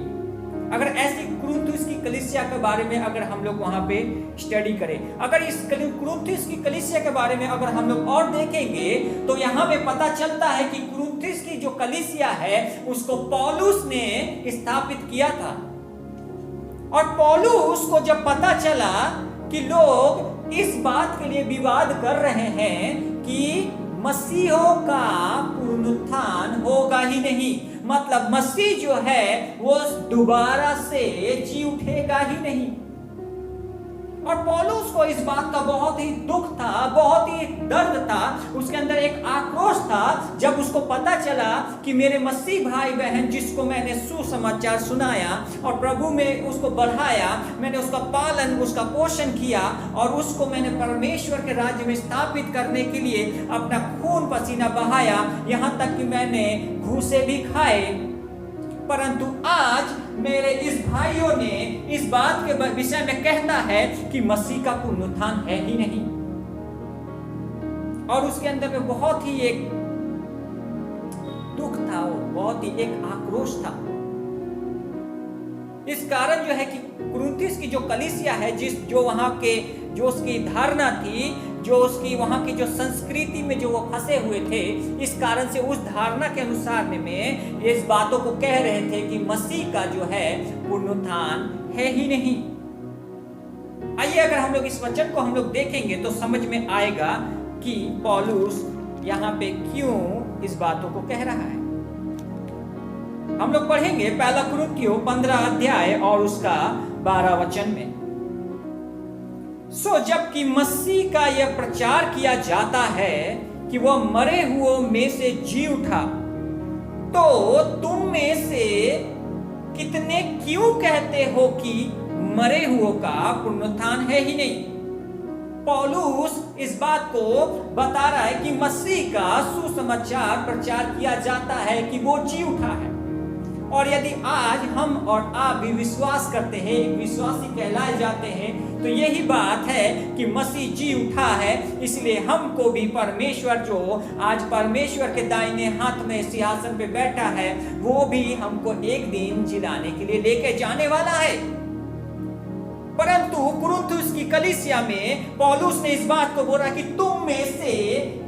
अगर ऐसी कुरिन्थिस की कलीसिया के बारे में अगर हम लोग वहां पे स्टडी करें, अगर इस कुरिन्थिस की कलीसिया के बारे में अगर हम लोग और देखेंगे, तो यहाँ पे पता चलता है कि कुरिन्थिस की जो कलीसिया है उसको पौलुस ने स्थापित किया था। और पौलुस को जब पता चला कि लोग इस बात के लिए विवाद कर रहे हैं कि मसीहों का पुनरुत्थान होगा ही नहीं, मतलब मसीह जो है वो दोबारा से जी उठेगा ही नहीं। और पौलुस को इस बात का बहुत ही दुख था, बहुत ही दर्द था, उसके अंदर एक आक्रोश था जब उसको पता चला कि मेरे मसीह भाई बहन जिसको मैंने सुसमाचार सुनाया और प्रभु में उसको बढ़ाया, मैंने उसका पालन, उसका पोषण किया और उसको मैंने परमेश्वर के राज्य में स्थापित करने के लिए अपना खून पसीना बहाया, यहाँ तक कि मैंने घूसे भी खाए, परंतु आज मेरे इस भाइयों ने इस बात के विषय में कहता है कि मसीह का पुनरुत्थान है ही नहीं, और उसके अंदर में बहुत ही एक दुख था, बहुत ही एक आक्रोश था। इस कारण जो है कि कुरिन्थियों की जो कलीसिया है, जो वहां के जो उसकी धारणा थी, जो उसकी वहां की जो संस्कृति में जो वो फंसे हुए थे, इस कारण से उस धारणा के अनुसार में इस बातों को कह रहे थे कि मसीह का जो है पुनरुत्थान है ही नहीं। आइए अगर हम लोग इस वचन को हम लोग देखेंगे तो समझ में आएगा कि पौलुस यहाँ पे क्यों इस बातों को कह रहा है। हम लोग पढ़ेंगे पहला कुरिन्थियों 15 अध्याय और उसका 12 वचन में। सो जबकि मसीह का यह प्रचार किया जाता है कि वह मरे हुओं में से जी उठा, तो तुम में से कितने क्यों कहते हो कि मरे हुओं का पुनरुत्थान है ही नहीं। पौलुस इस बात को बता रहा है कि मसीह का सुसमाचार प्रचार किया जाता है कि वो जी उठा है, और यदि आज हम और आप भी विश्वास करते हैं, विश्वासी कहलाए जाते हैं, तो यही बात है कि मसीह जी उठा है। इसलिए हमको भी परमेश्वर जो आज परमेश्वर के दाहिने हाथ में सिंहासन पे बैठा है, वो भी हमको एक दिन जिलाने के लिए लेके जाने वाला है। परंतु कुरिन्थियों की कलीसिया में पौलुस ने इस बात को बोला कि तुम में से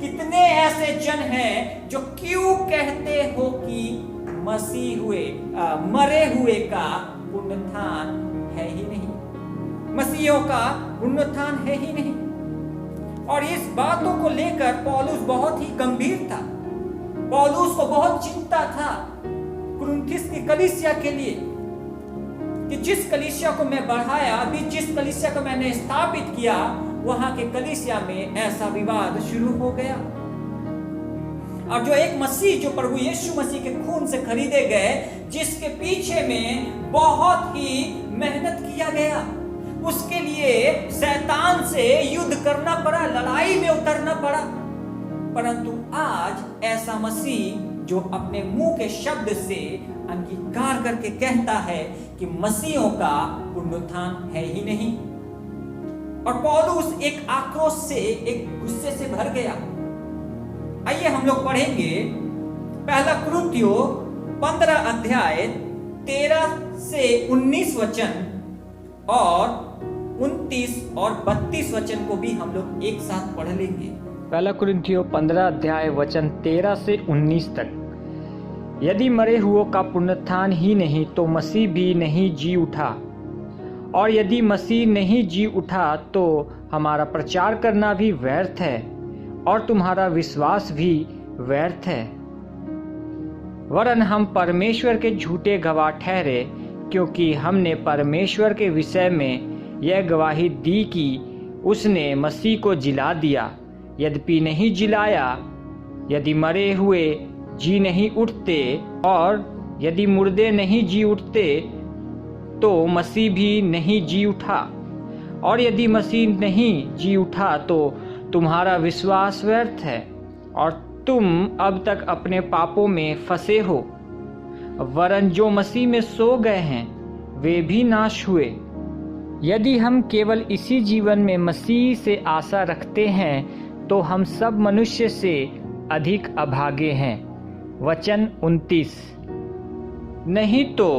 कितने ऐसे जन हैं जो क्यों कहते हो कि मरे हुए का पुनरुत्थान है ही नहीं, मसीहों का पुनरुत्थान है ही नहीं। और इस बातों को लेकर पौलुस बहुत ही गंभीर था। पौलुस को बहुत चिंता था कुरिन्थियों की कलीसिया के लिए कि जिस कलीसिया को मैं बढ़ाया, अभी जिस कलीसिया को मैंने स्थापित किया, वहां के कलीसिया में ऐसा विवाद शुरू हो गया। और जो एक मसीह, जो प्रभु यीशु मसीह के खून से खरीदे गए, जिसके पीछे में बहुत ही मेहनत किया गया, उसके लिए शैतान से युद्ध करना पड़ा, लड़ाई में उतरना पड़ा। परंतु आज ऐसा मसीह जो अपने मुंह के शब्द से अंगीकार करके कहता है कि मसीहों का पुनरुत्थान है ही नहीं। और पौलुस एक आक्रोश से, एक गुस्से से भर गया। आइए हम लोग पढ़ेंगे पहला कुरिन्थियों 15 अध्याय 13 से 19 वचन और 29 और 32 वचन को भी हम लोग एक साथ पढ़ लेंगे। पहला कुरिन्थियों 15 अध्याय वचन 13 से 19 तक। यदि मरे हुओं का पुनरुत्थान ही नहीं तो मसीह भी नहीं जी उठा, और यदि मसीह नहीं जी उठा तो हमारा प्रचार करना भी व्यर्थ है और तुम्हारा विश्वास भी व्यर्थ है। वरन हम परमेश्वर के झूठे गवाह ठहरे, क्योंकि हमने परमेश्वर के विषय में यह गवाही दी कि उसने मसीह को जिला दिया, यद्यपि नहीं जिलाया। यदि मरे हुए जी नहीं उठते और यदि मुर्दे नहीं जी उठते तो मसीह भी नहीं जी उठा, और यदि मसीह नहीं जी उठा तो तुम्हारा विश्वास व्यर्थ है और तुम अब तक अपने पापों में फंसे हो। वरन जो मसीह में सो गए हैं वे भी नाश हुए। यदि हम केवल इसी जीवन में मसीह से आशा रखते हैं तो हम सब मनुष्य से अधिक अभागे हैं। वचन 29। नहीं तो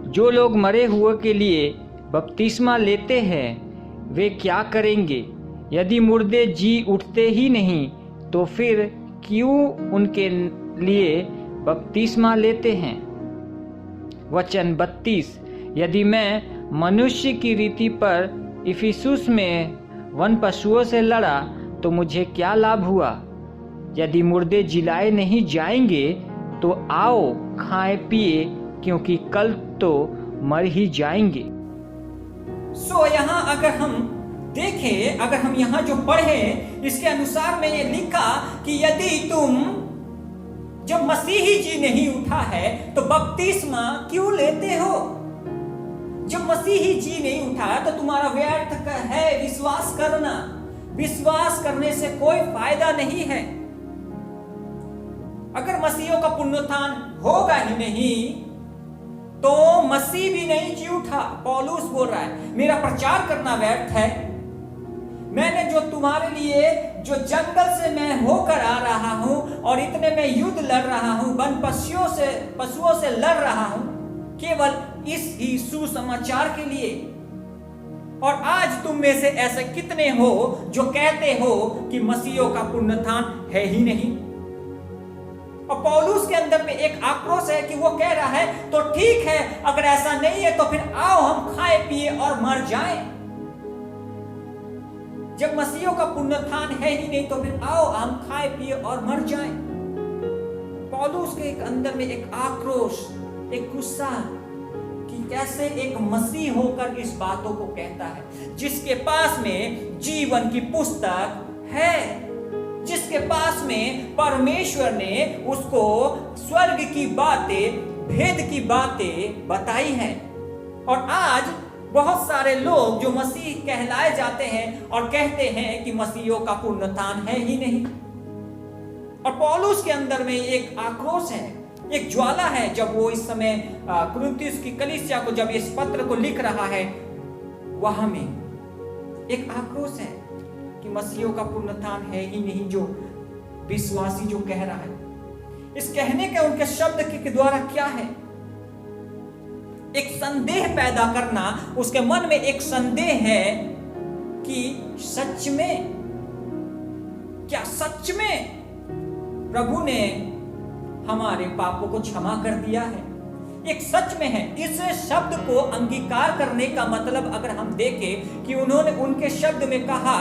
जो लोग मरे हुए के लिए बपतिस्मा लेते हैं वे क्या करेंगे? यदि मुर्दे जी उठते ही नहीं तो फिर क्यों उनके लिए बपतिस्मा लेते हैं? वचन 32। यदि मैं मनुष्य की रीति पर इफिसुस में वन पशुओं से लड़ा तो मुझे क्या लाभ हुआ? यदि मुर्दे जिलाए नहीं जाएंगे तो आओ खाएं पिए, क्योंकि कल तो मर ही जाएंगे। सो यहाँ अगर हम देखें, अगर हम यहाँ जो पढ़ें, इसके अनुसार में ये लिखा कि यदि तुम, जब मसीह ही जी नहीं उठा है तो बपतिस्मा क्यों लेते हो? जब मसीह ही जी नहीं उठा तो तुम्हारा व्यर्थ है विश्वास करना। विश्वास करने से कोई फायदा नहीं है। अगर मसीहों का पुनरुत्थान होगा ही नहीं तो मसीह भी नहीं जी उठा। पौलुस बोल रहा है मेरा प्रचार करना व्यर्थ है। मैंने जो तुम्हारे लिए जो जंगल से मैं होकर आ रहा हूं और इतने में युद्ध लड़ रहा हूं, वन पशुओं से लड़ रहा हूं, केवल इस ही सुसमाचार के लिए। और आज तुम में से ऐसे कितने हो जो कहते हो कि मसीहों का पुनरुत्थान है ही नहीं। और पौलुस के अंदर में एक आक्रोश है कि वो कह रहा है तो ठीक है, अगर ऐसा नहीं है तो फिर आओ हम खाए पिए और मर जाएं। जब मसीहों का पुनरुत्थान है ही नहीं तो फिर आओ हम खाए पिए और मर जाएं। पौलुस के अंदर में एक आक्रोश, एक गुस्सा कि कैसे एक मसीह होकर इस बातों को कहता है, जिसके पास में जीवन की पुस्तक है, जिसके पास में परमेश्वर ने उसको स्वर्ग की बातें, भेद की बातें बताई हैं। और आज बहुत सारे लोग जो मसीह कहलाए जाते हैं और कहते हैं कि मसीहों का पुनरुत्थान है ही नहीं। और पौलुस के अंदर में एक आक्रोश है, एक ज्वाला है। जब वो इस समय कुरिन्थियों की कलीसिया को जब इस पत्र को लिख रहा है, वहां में एक आक्रोश है कि मसीहों का पुनरुत्थान है ही नहीं, जो विश्वासी जो कह रहा है। इस कहने के उनके शब्द के द्वारा क्या है? एक संदेह पैदा करना, उसके मन में एक संदेह है कि सच में, क्या सच में प्रभु ने हमारे पापों को क्षमा कर दिया है? एक सच में है। इस शब्द को अंगीकार करने का मतलब अगर हम देखें कि उन्होंने उनके शब्द में कहा,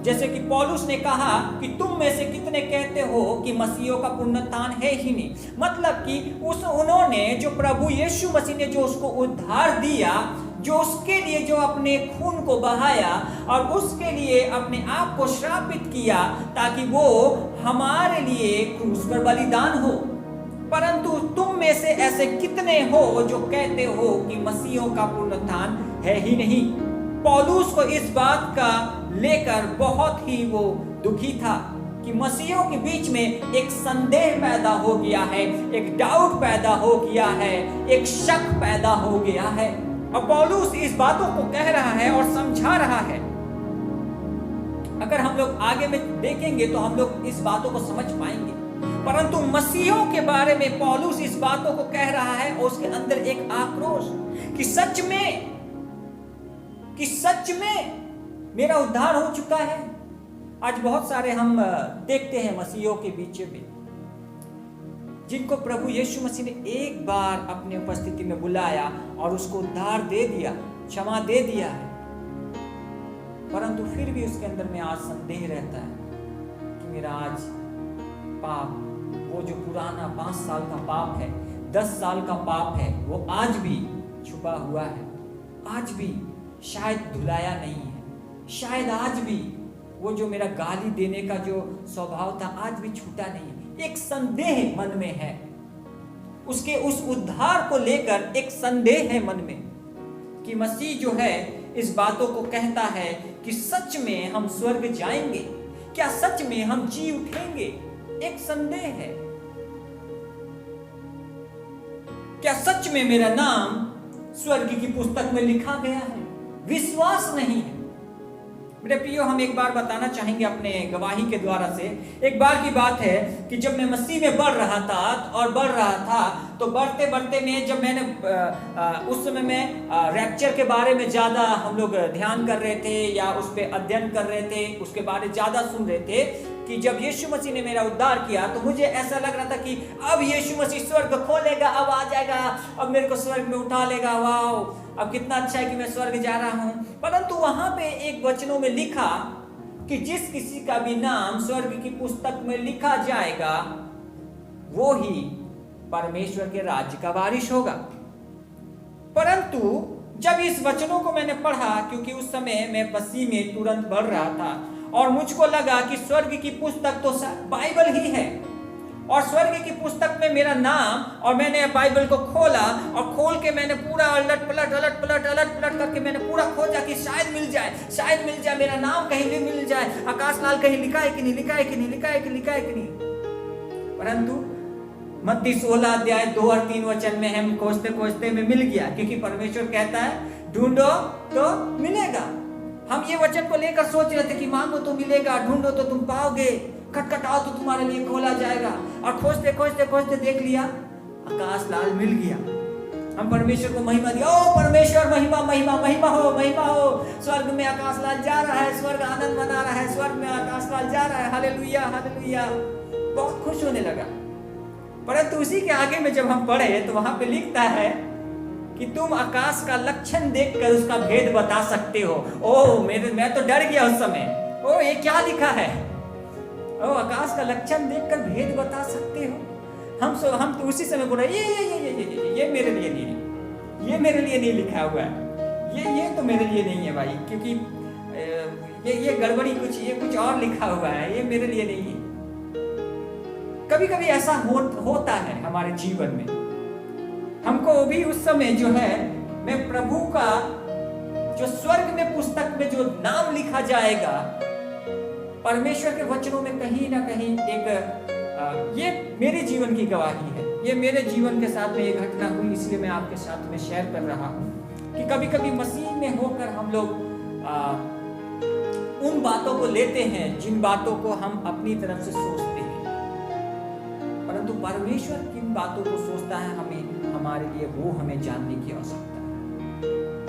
जैसे कि पौलुस ने कहा कि तुम में से कितने कहते हो कि मसीहों का पुनरुत्थान है ही नहीं। मतलब कि उन्होंने जो प्रभु यीशु मसीह ने जो उसको उद्धार दिया, जो उसके लिए जो अपने खून को बहाया और उसके लिए अपने आप को श्रापित किया ताकि वो हमारे लिए क्रूस पर बलिदान हो। परंतु तुम में से ऐसे कितने हो जो कहते हो कि मसीहों का पुनरुत्थान है ही नहीं। पौलुस को इस बात का लेकर बहुत ही वो दुखी था कि मसीहों के बीच में एक संदेह पैदा हो गया है, एक डाउट पैदा हो गया है, एक शक पैदा हो गया है। और पौलुस इस बातों को कह रहा है और समझा रहा है। अगर हम लोग आगे में देखेंगे तो हम लोग इस बातों को समझ पाएंगे। परंतु मसीहों के बारे में पौलुस इस बातों को कह रहा है और उसके अंदर एक आक्रोश कि सच में मेरा उद्धार हो चुका है। आज बहुत सारे हम देखते हैं मसीहों के बीच में जिनको प्रभु यीशु मसीह ने एक बार अपने उपस्थिति में बुलाया और उसको उद्धार दे दिया, क्षमा दे दिया है, परंतु फिर भी उसके अंदर में आज संदेह रहता है कि मेरा आज पाप, वो जो पुराना 5 साल का पाप है, 10 साल का पाप है, वो आज भी छुपा हुआ है, आज भी शायद धुलाया नहीं है, शायद आज भी वो जो मेरा गाली देने का जो स्वभाव था आज भी छूटा नहीं है। एक संदेह मन में है, उसके उस उद्धार को लेकर एक संदेह है मन में कि मसीह जो है इस बातों को कहता है कि सच में हम स्वर्ग जाएंगे, क्या सच में हम जी उठेंगे? एक संदेह है। क्या सच में मेरा नाम स्वर्ग की पुस्तक में लिखा गया है? विश्वास नहीं है। मेरे प्रियो, हम एक बार बताना चाहेंगे अपने गवाही के द्वारा से। एक बार की बात है कि जब मैं मसीह में बढ़ रहा था तो बढ़ते बढ़ते में जब मैंने उस समय में रैप्चर के बारे में ज़्यादा हम लोग ध्यान कर रहे थे या उस पर अध्ययन कर रहे थे, उसके बारे में ज़्यादा सुन रहे थे कि जब यीशु मसीह ने मेरा उद्धार किया तो मुझे ऐसा लग रहा था कि अब यीशु मसीह स्वर्ग खोलेगा, अब आ जाएगा, अब मेरे को स्वर्ग में उठा लेगा, वाह अब कितना अच्छा है कि मैं स्वर्ग जा रहा हूं। परंतु वहां पे एक वचनों में लिखा कि जिस किसी का भी नाम स्वर्ग की पुस्तक में लिखा जाएगा वो ही परमेश्वर के राज्य का वारिस होगा। परंतु जब इस वचनों को मैंने पढ़ा, क्योंकि उस समय मैं मसीह में तुरंत बढ़ रहा था और मुझको लगा कि स्वर्ग की पुस्तक तो बाइबल ही है और स्वर्ग की पुस्तक में मेरा नाम, और मैंने बाइबल को खोला और खोल के मैंने पूरा अलट पलट करके मैंने पूरा खोजा कि शायद मिल जाए मेरा नाम कहीं भी मिल जाए, आकाश लाल कहीं लिखा है कि नहीं, लिखा है कि नहीं। परंतु मत्ती 16 अध्याय 2 और 3 वचन में हम खोजते खोजते में मिल गया, क्योंकि परमेश्वर कहता है ढूंढो तो मिलेगा। हम ये वचन को लेकर सोच रहे थे कि मांगो तो मिलेगा, ढूंढो तो तुम पाओगे, खटखटाओ तो तुम्हारे लिए खोला जाएगा। और खोजते खोजते खोजते देख लिया आकाश लाल मिल गया। हम परमेश्वर को महिमा दिया, ओ परमेश्वर महिमा महिमा महिमा हो, महिमा हो। स्वर्ग में आकाश लाल जा रहा है, स्वर्ग आनंद मना रहा है, स्वर्ग में आकाश लाल जा रहा है, हालेलुया हालेलुया। बहुत खुश होने लगा। परंतु उसी के आगे में जब हम पढ़े तो वहां पे लिखता है कि तुम आकाश का लक्षण देखकर उसका भेद बता सकते हो। ओ मैं तो डर गया उस समय। ओ ये क्या लिखा है? ओ आकाश का लक्षण देखकर भेद बता सकते हो। हम तो उसी समय बोल रहे ये मेरे लिए नहीं, ये मेरे लिए नहीं लिखा हुआ है, ये तो मेरे लिए नहीं है भाई, क्योंकि ये गड़बड़ी कुछ, ये कुछ और लिखा हुआ है, ये मेरे लिए नहीं है। कभी कभी ऐसा होता है हमारे जीवन में। हमको भी उस समय जो है, मैं प्रभु का जो स्वर्ग में पुस्तक में जो नाम लिखा जाएगा, परमेश्वर के वचनों में कहीं ना कहीं एक ये मेरे जीवन की गवाही है। ये मेरे जीवन के साथ में ये घटना हुई, इसलिए मैं आपके साथ में शेयर कर रहा हूँ कि कभी कभी मसीह में होकर हम लोग उन बातों को लेते हैं जिन बातों को हम अपनी तरफ से सोचते हैं, परंतु परमेश्वर किन बातों को सोचता है हमें, हमारे लिए वो हमें जानने की आवश्यकता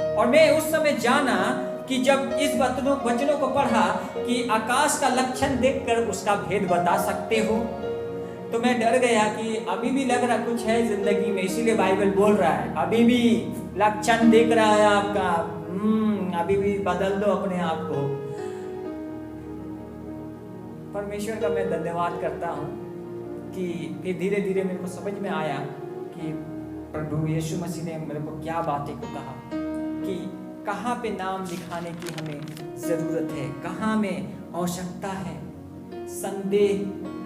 है। और मैं उस समय जाना कि जब इस वचनों को पढ़ा कि आकाश का लक्षण देखकर उसका भेद बता सकते हो, तो मैं डर गया कि अभी भी लग रहा कुछ है जिंदगी में, इसीलिए बाइबल बोल रहा है अभी भी लक्षण दिख रहा है आपका, अभी भी बदल दो अपने आप को। परमेश्वर का मैं धन्यवाद करता हूँ कि धीरे धीरे मेरे को समझ में आया कि प्रभु यीशु मसीह ने मेरे को क्या बातें को कहा कि कहाँ पे नाम लिखाने की हमें जरूरत है, कहाँ में आवश्यकता है। संदेह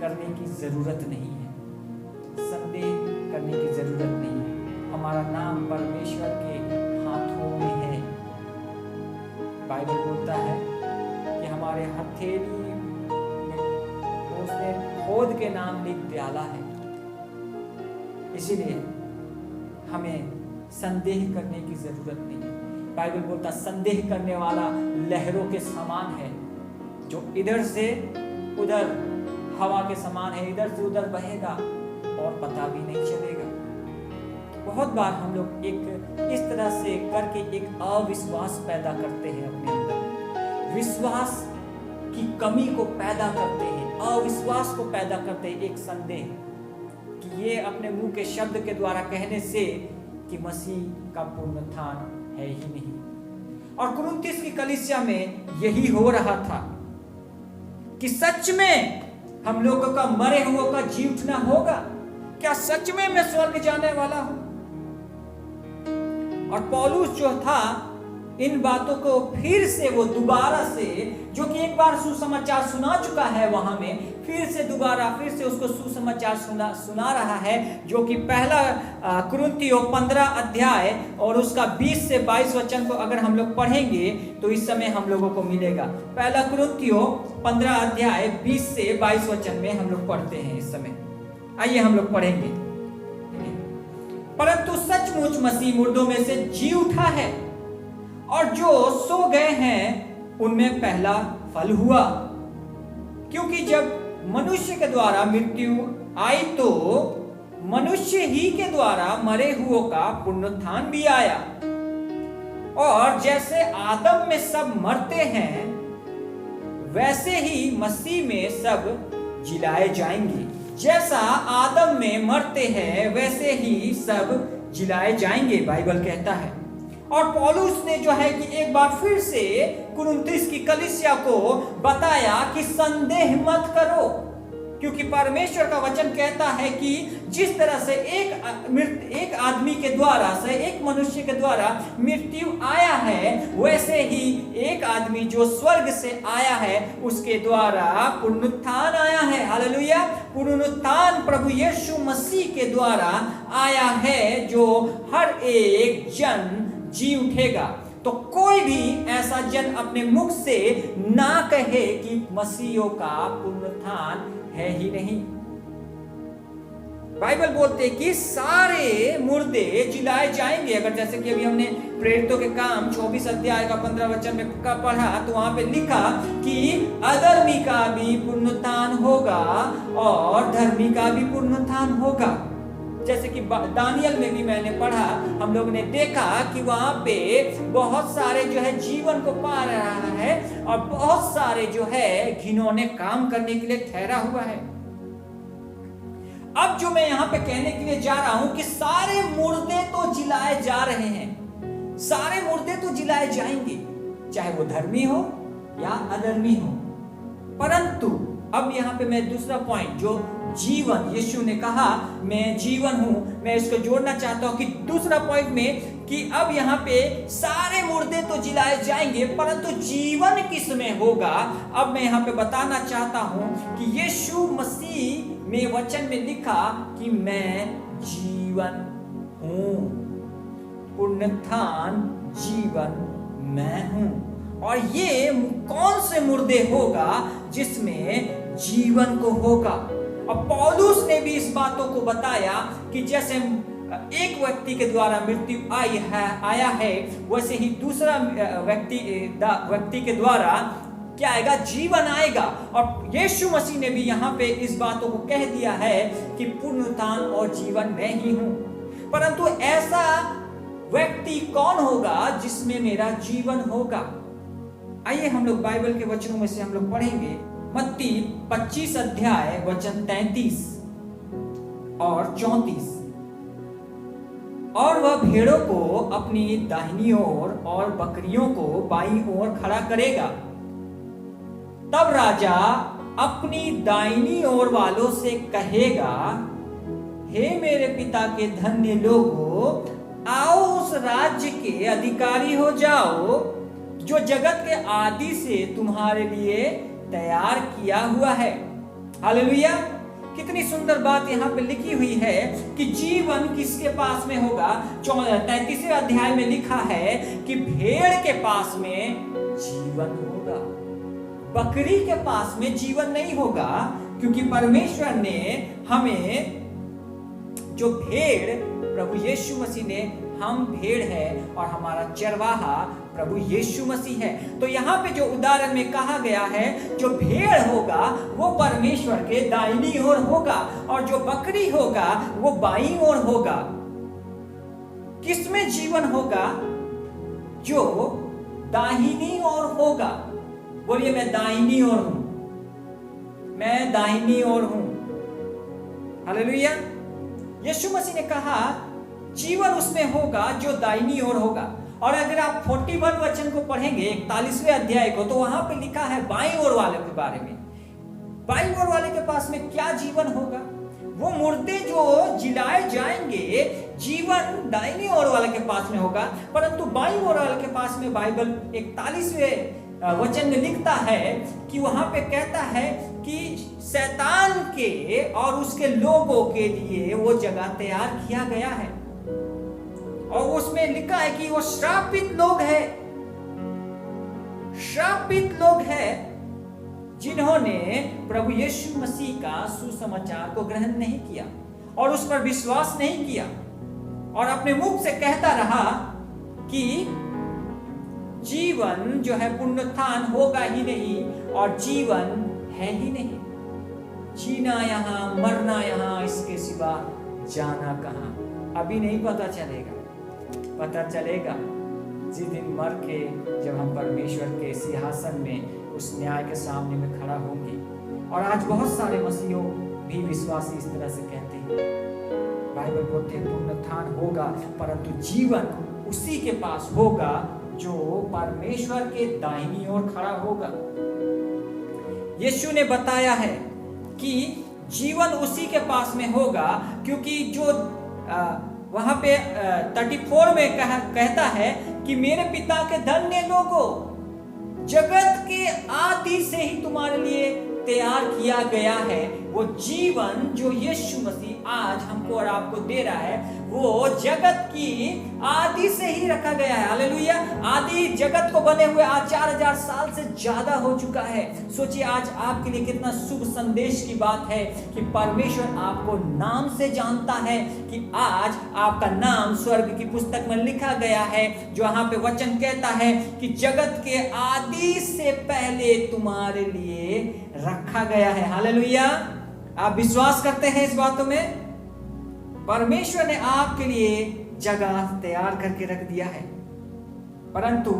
करने की जरूरत नहीं है, संदेह करने की जरूरत नहीं है। हमारा नाम परमेश्वर के हाथों में है। बाइबल बोलता है कि हमारे हथेली में उसने खोद के नाम लिख डाला है। इसीलिए हमें संदेह करने की जरूरत नहीं है। बाइबल बोलता संदेह करने वाला लहरों के समान है, जो इधर से उधर हवा के समान है, इधर से उधर बहेगा और पता भी नहीं चलेगा। बहुत बार हम लोग एक इस तरह से करके एक अविश्वास पैदा करते हैं अपने अंदर, विश्वास की कमी को पैदा करते हैं, अविश्वास को पैदा करते हैं, एक संदेह कि ये अपने मुंह के शब्द के द्वारा कहने से कि मसीह का पुनरुत्थान है ही नहीं। और कुरिन्थियों की कलीसिया में यही हो रहा था कि सच में हम लोगों का मरे हुओं का जी उठना होगा क्या? सच में मैं स्वर्ग जाने वाला हूं? और पौलुस जो था इन बातों को फिर से वो दोबारा से, जो कि एक बार सुसमाचार सुना चुका है वहां में, फिर से दोबारा फिर से उसको सुसमाचार सुना रहा है, जो कि पहला कुरिन्थियों 15 अध्याय और उसका 20 से 22 वचन को अगर हम लोग पढ़ेंगे तो इस समय हम लोगों को मिलेगा। पहला कुरिन्थियों 15 अध्याय 20 से 22 वचन में हम लोग पढ़ते हैं इस समय। आइए हम लोग पढ़ेंगे। परंतु सचमुच मसीह मुर्दों में से जी उठा है और जो सो गए हैं उनमें पहला फल हुआ, क्योंकि जब मनुष्य के द्वारा मृत्यु आई तो मनुष्य ही के द्वारा मरे हुओं का पुनरुत्थान भी आया। और जैसे आदम में सब मरते हैं वैसे ही मसीह में सब जिलाए जाएंगे। जैसा आदम में मरते हैं वैसे ही सब जिलाए जाएंगे, बाइबल कहता है। और पौलुस ने जो है कि एक बार फिर से कुरिन्थियों की कलीसिया को बताया कि संदेह मत करो, क्योंकि परमेश्वर का वचन कहता है कि जिस तरह से एक आदमी के द्वारा से, एक मनुष्य के द्वारा मृत्यु आया है, वैसे ही एक आदमी जो स्वर्ग से आया है उसके द्वारा पुनरुत्थान आया है। हालेलुया। पुनरुत्थान प्रभु यीशु मसीह के द्वारा आया है, जो हर एक जन जी उठेगा। तो कोई भी ऐसा जन अपने मुख से ना कहे कि मसीहों का पुनरुत्थान है ही नहीं। बाइबल बोलते हैं कि सारे मुर्दे जिलाए जाएंगे। अगर जैसे कि अभी हमने प्रेरितों के काम 24 अध्याय का 15 वचन में का पढ़ा, तो वहां पे लिखा कि अधर्मी का भी पुनरुत्थान होगा और धर्मी का भी पुनरुत्थान होगा। जैसे कि दानियल में भी मैंने पढ़ा, हम लोग ने देखा कि वहां पे बहुत सारे जो है जीवन को पा रहा है और बहुत सारे जो है घिनौने काम करने के लिए ठहरा हुआ है। अब जो मैं यहाँ पे कहने के लिए जा रहा हूं कि सारे मुर्दे तो जिलाए जा रहे हैं, सारे मुर्दे तो जिलाए जाएंगे, चाहे वो धर्मी हो या अधर्मी हो। परंतु अब यहाँ पे मैं दूसरा पॉइंट, जो जीवन, यीशु ने कहा मैं जीवन हूं, मैं इसको जोड़ना चाहता हूं कि दूसरा पॉइंट में कि अब यहाँ पे सारे मुर्दे तो जिलाए जाएंगे, परंतु जीवन किस में होगा। अब मैं यहाँ पे बताना चाहता हूं कि यीशु मसीह में वचन में लिखा कि मैं जीवन हूं, पुनरुत्थान जीवन मैं हूं। और ये कौन से मुर्दे होगा जिसमें जीवन को होगा। और पौलुस ने भी इस बातों को बताया कि जैसे एक व्यक्ति के द्वारा मृत्यु आया है, वैसे ही दूसरा व्यक्ति के द्वारा क्या आएगा, जीवन आएगा। और यीशु मसीह ने भी यहाँ पे इस बातों को कह दिया है कि पुनरुत्थान और जीवन मैं ही हूं। परंतु ऐसा व्यक्ति कौन होगा जिसमें मेरा जीवन होगा। आइए हम लोग बाइबल के वचनों में से हम लोग पढ़ेंगे। मत्ती 25 अध्याय वचन 33 और 34। और वह भेड़ों को अपनी दाहिनी ओर और बकरियों को बाईं ओर खड़ा करेगा। तब राजा अपनी दाहिनी ओर वालों से कहेगा, हे मेरे पिता के धन्य लोगों, आओ उस राज्य के अधिकारी हो जाओ जो जगत के आदि से तुम्हारे लिए तैयार किया हुआ है। हालेलुया। कितनी सुंदर बात यहाँ पे लिखी हुई है कि जीवन किसके पास में होगा। 33वें अध्याय में लिखा है कि भेड़ के पास में जीवन होगा, बकरी के पास में जीवन नहीं होगा, क्योंकि परमेश्वर ने हमें जो भेड़, प्रभु यीशु मसीह ने, हम भेड़ है और हमारा चरवाहा प्रभु यीशु मसीह है। तो यहाँ पे जो उदाहरण में कहा गया है, जो भेड़ होगा वो परमेश्वर के दाहिनी ओर होगा और जो बकरी होगा वो बाईं ओर होगा। किसमें जीवन होगा? जो दाहिनी ओर होगा। बोलिए, मैं दाहिनी ओर हूं, मैं दाहिनी ओर हूं। हालेलुया। यीशु मसीह ने कहा जीवन उसमें होगा जो दाहिनी ओर होगा। और अगर आप 41 वचन को पढ़ेंगे 41वें अध्याय को, तो वहां पे लिखा है बाईं ओर वाले के बारे में। बाईं ओर वाले के पास में क्या जीवन होगा? वो मुर्दे जो जिलाए जाएंगे, जीवन दाहिनी ओर वाले के पास में होगा। परंतु बाईं ओर वाले के पास में बाइबल 41वें वचन में लिखता है कि वहां पे कहता है कि शैतान के और उसके लोगों के लिए वो जगह तैयार किया गया है। और उसमें लिखा है कि वो श्रापित लोग हैं, श्रापित लोग हैं जिन्होंने प्रभु यीशु मसीह का सुसमाचार को ग्रहण नहीं किया और उस पर विश्वास नहीं किया और अपने मुख से कहता रहा कि जीवन जो है पुनरुत्थान होगा ही नहीं और जीवन है ही नहीं। जीना यहाँ, मरना यहाँ, इसके सिवा जाना कहाँ, अभी नहीं पता चलेगा। पता चलेगा जिस दिन मर के जब हम परमेश्वर के सिंहासन में उस न्याय के सामने में खड़ा होंगे। और आज बहुत सारे मसीहों भी विश्वासी इस तरह से कहते हैं, बाइबल बोलते हैं पुनरुत्थान होगा, परंतु जीवन उसी के पास होगा जो परमेश्वर के दाहिनी ओर खड़ा होगा। यीशु ने बताया है कि जीवन उसी के पास में होगा, क्योंकि जो वहां पे 34 में कहता है कि मेरे पिता के धन्य लोगों, जगत के आदि से ही तुम्हारे लिए तैयार किया गया है वो जीवन जो यीशु मसीह आज हमको और आपको दे रहा है वो जगत की आदि से ही रखा गया है। हालेलुया। आदि जगत को बने हुए आज 4000 साल से ज्यादा हो चुका है। सोचिए आज आपके लिए कितना शुभ संदेश की बात है कि परमेश्वर आपको नाम से जानता है, कि आज आपका नाम स्वर्ग की पुस्तक में लिखा गया है, जो यहाँ पे वचन कहता है कि जगत के आदि से पहले तुम्हारे लिए रखा गया है। हालेलुया। आप विश्वास करते हैं इस बातों में? परमेश्वर ने आपके लिए जगह तैयार करके रख दिया है, परंतु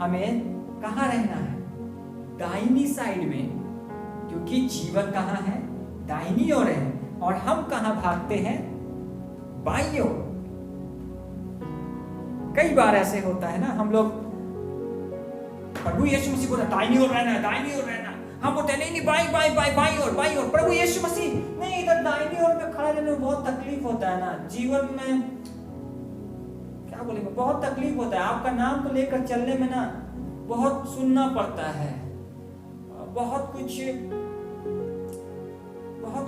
हमें कहाँ रहना है? दाहिनी साइड में, क्योंकि जीवन कहाँ है? दाहिनी ओर है। और हम कहाँ भागते हैं? बाईं ओर। कई बार ऐसे होता है ना, हम लोग प्रभु यीशु मसीह बोला दाहिनी ओर रहना है, दाहिनी ओर रहना। हम बोलते नहीं बाई ओर। प्रभु यीशु मसीह नहीं, इधर दाहिनी ओर में खड़ा रहने में बहुत तकलीफ होता है ना। जीवन में क्या बोलेंगे, बहुत तकलीफ होता है। आपका नाम को लेकर चलने में ना बहुत सुनना पड़ता है, बहुत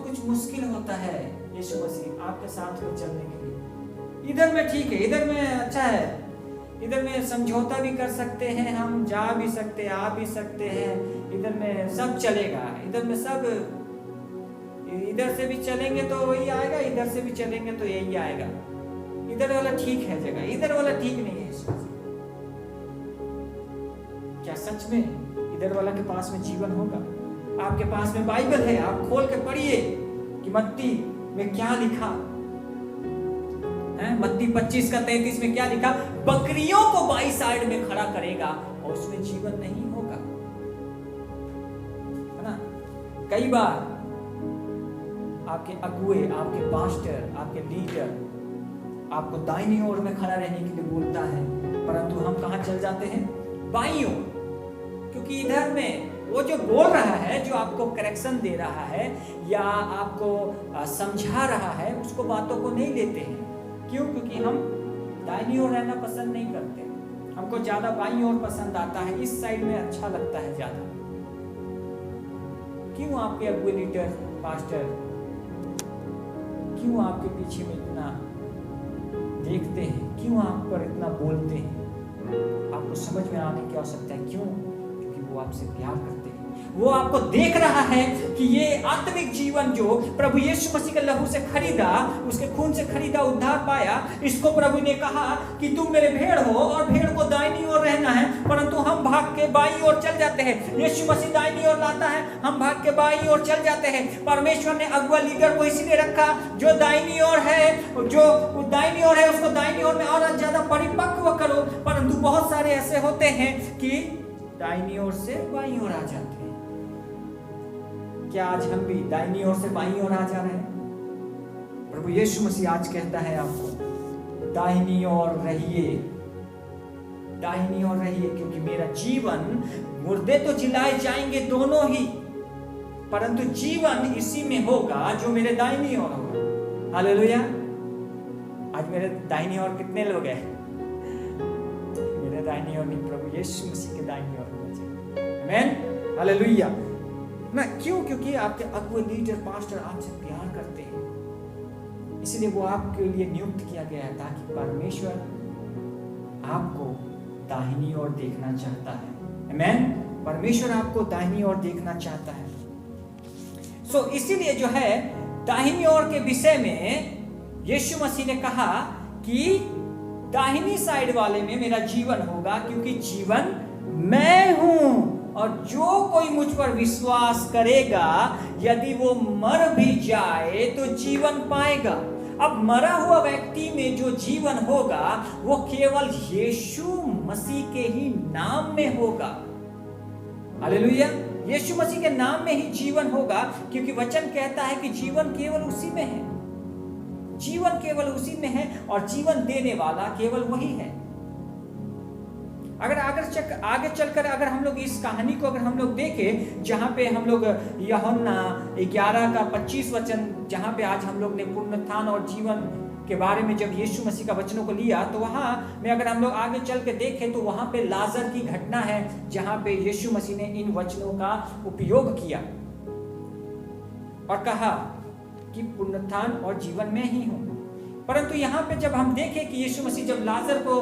कुछ मुश्किल होता है यीशु मसीह आपके साथ में चलने के लिए। इधर में ठीक है, इधर में अच्छा है, इधर में समझौता भी कर सकते हैं, हम जा भी सकते हैं, आ भी सकते हैं, इधर में सब चलेगा, इधर में सब, इधर से भी चलेंगे तो वही आएगा, इधर से भी चलेंगे तो यही आएगा। इधर वाला ठीक है जगह, इधर वाला ठीक नहीं है। क्या सच में इधर वाला के पास में जीवन होगा? आपके पास में बाइबल है, आप खोल के पढ़िए कि मत्ती में क्या लिखा है। मत्ती 25:33 में क्या लिखा? बकरियों को बाई साइड में खड़ा करेगा और उसमें जीवन नहीं होगा, है ना। कई बार आपके अगुए, आपके पास्टर, आपके लीडर आपको दाहिनी ओर में खड़ा रहने के लिए बोलता है, परंतु हम कहां चल जाते हैं? बाईं ओर। क्योंकि इधर में वो जो बोल रहा है, जो आपको करेक्शन दे रहा है या आपको समझा रहा है, उसको बातों को नहीं लेते हैं। क्यों? क्योंकि हम दाहिनी ओर रहना पसंद नहीं करते, हमको ज्यादा बाईं ओर पसंद आता है, इस साइड में अच्छा लगता है ज्यादा। क्यों आपके अगुए, लीडर, पास्टर क्यों आपके पीछे में इतना देखते हैं? क्यों आप पर इतना बोलते हैं? आपको समझ में आने की आवश्यकता है। क्यों? क्योंकि वो आपसे प्यार करते हैं। वो आपको देख रहा है कि ये आत्मिक जीवन जो प्रभु यीशु मसीह के लहू से खरीदा, उसके खून से खरीदा उद्धार पाया, इसको प्रभु ने कहा कि तुम मेरे भेड़ हो और भेड़ को दाहिनी ओर रहना है, परंतु हम भाग के बाईं ओर चल जाते हैं। यीशु मसीह दाहिनी ओर लाता है, हम भाग के बाईं ओर चल जाते हैं। परमेश्वर ने अगुआ लीडर को इसीलिए रखा जो दाहिनी ओर है, जो दाहिनी ओर है उसको दाहिनी ओर में और ज्यादा परिपक्व करो। परंतु बहुत सारे ऐसे होते हैं कि दाहिनी ओर से बाईं ओर आ जाते हैं। क्या आज हम भी दाहिनी ओर से बाईं ओर आ जा रहे हैं? प्रभु यीशु मसीह आज कहता है आपको दाहिनी ओर रहिए, दाहिनी ओर रहिए, क्योंकि मेरा जीवन, मुर्दे तो जिलाए जाएंगे दोनों ही, परंतु जीवन इसी में होगा जो मेरे दाहिनी ओर होगा। हालेलुया। आज मेरे दाहिनी ओर कितने लोग हैं? मेरे दाहिनी ओर नहीं, प्रभु यीशु मसीह के दाहिनी ओर होना चाहिए। आमीन। हालेलुया ना। क्यों? क्योंकि आपके अगुए, लीडर, पास्टर आपसे प्यार करते हैं, इसलिए वो आपके लिए नियुक्त किया गया है, ताकि परमेश्वर आपको दाहिनी ओर देखना चाहता है। आमीन। परमेश्वर आपको दाहिनी ओर देखना चाहता है। सो इसीलिए जो है दाहिनी ओर के विषय में यीशु मसीह ने कहा कि दाहिनी साइड वाले में मेरा जीवन होगा, क्योंकि जीवन मैं हूं और जो कोई मुझ पर विश्वास करेगा, यदि वो मर भी जाए तो जीवन पाएगा। अब मरा हुआ व्यक्ति में जो जीवन होगा वो केवल यीशु मसीह के ही नाम में होगा। हालेलुया। यीशु मसीह के नाम में ही जीवन होगा, क्योंकि वचन कहता है कि जीवन केवल उसी में है, जीवन केवल उसी में है और जीवन देने वाला केवल वही है। अगर आगे चलकर अगर हम लोग इस कहानी को अगर हम लोग देखें, जहां पे हम लोग यूहन्ना 11:25 वचन, जहां पे आज हम लोग ने पुनरुत्थान और जीवन के बारे में जब यीशु मसीह का वचनों को लिया, तो वहां में अगर हम लोग आगे चल के देखें तो वहां पे लाजर की घटना है, जहां पे यीशु मसीह ने इन वचनों का उपयोग किया। और कहा कि पुनरुत्थान और जीवन में ही हूं। परंतु यहाँ पे जब हम देखें कि यीशु मसीह जब लाजर को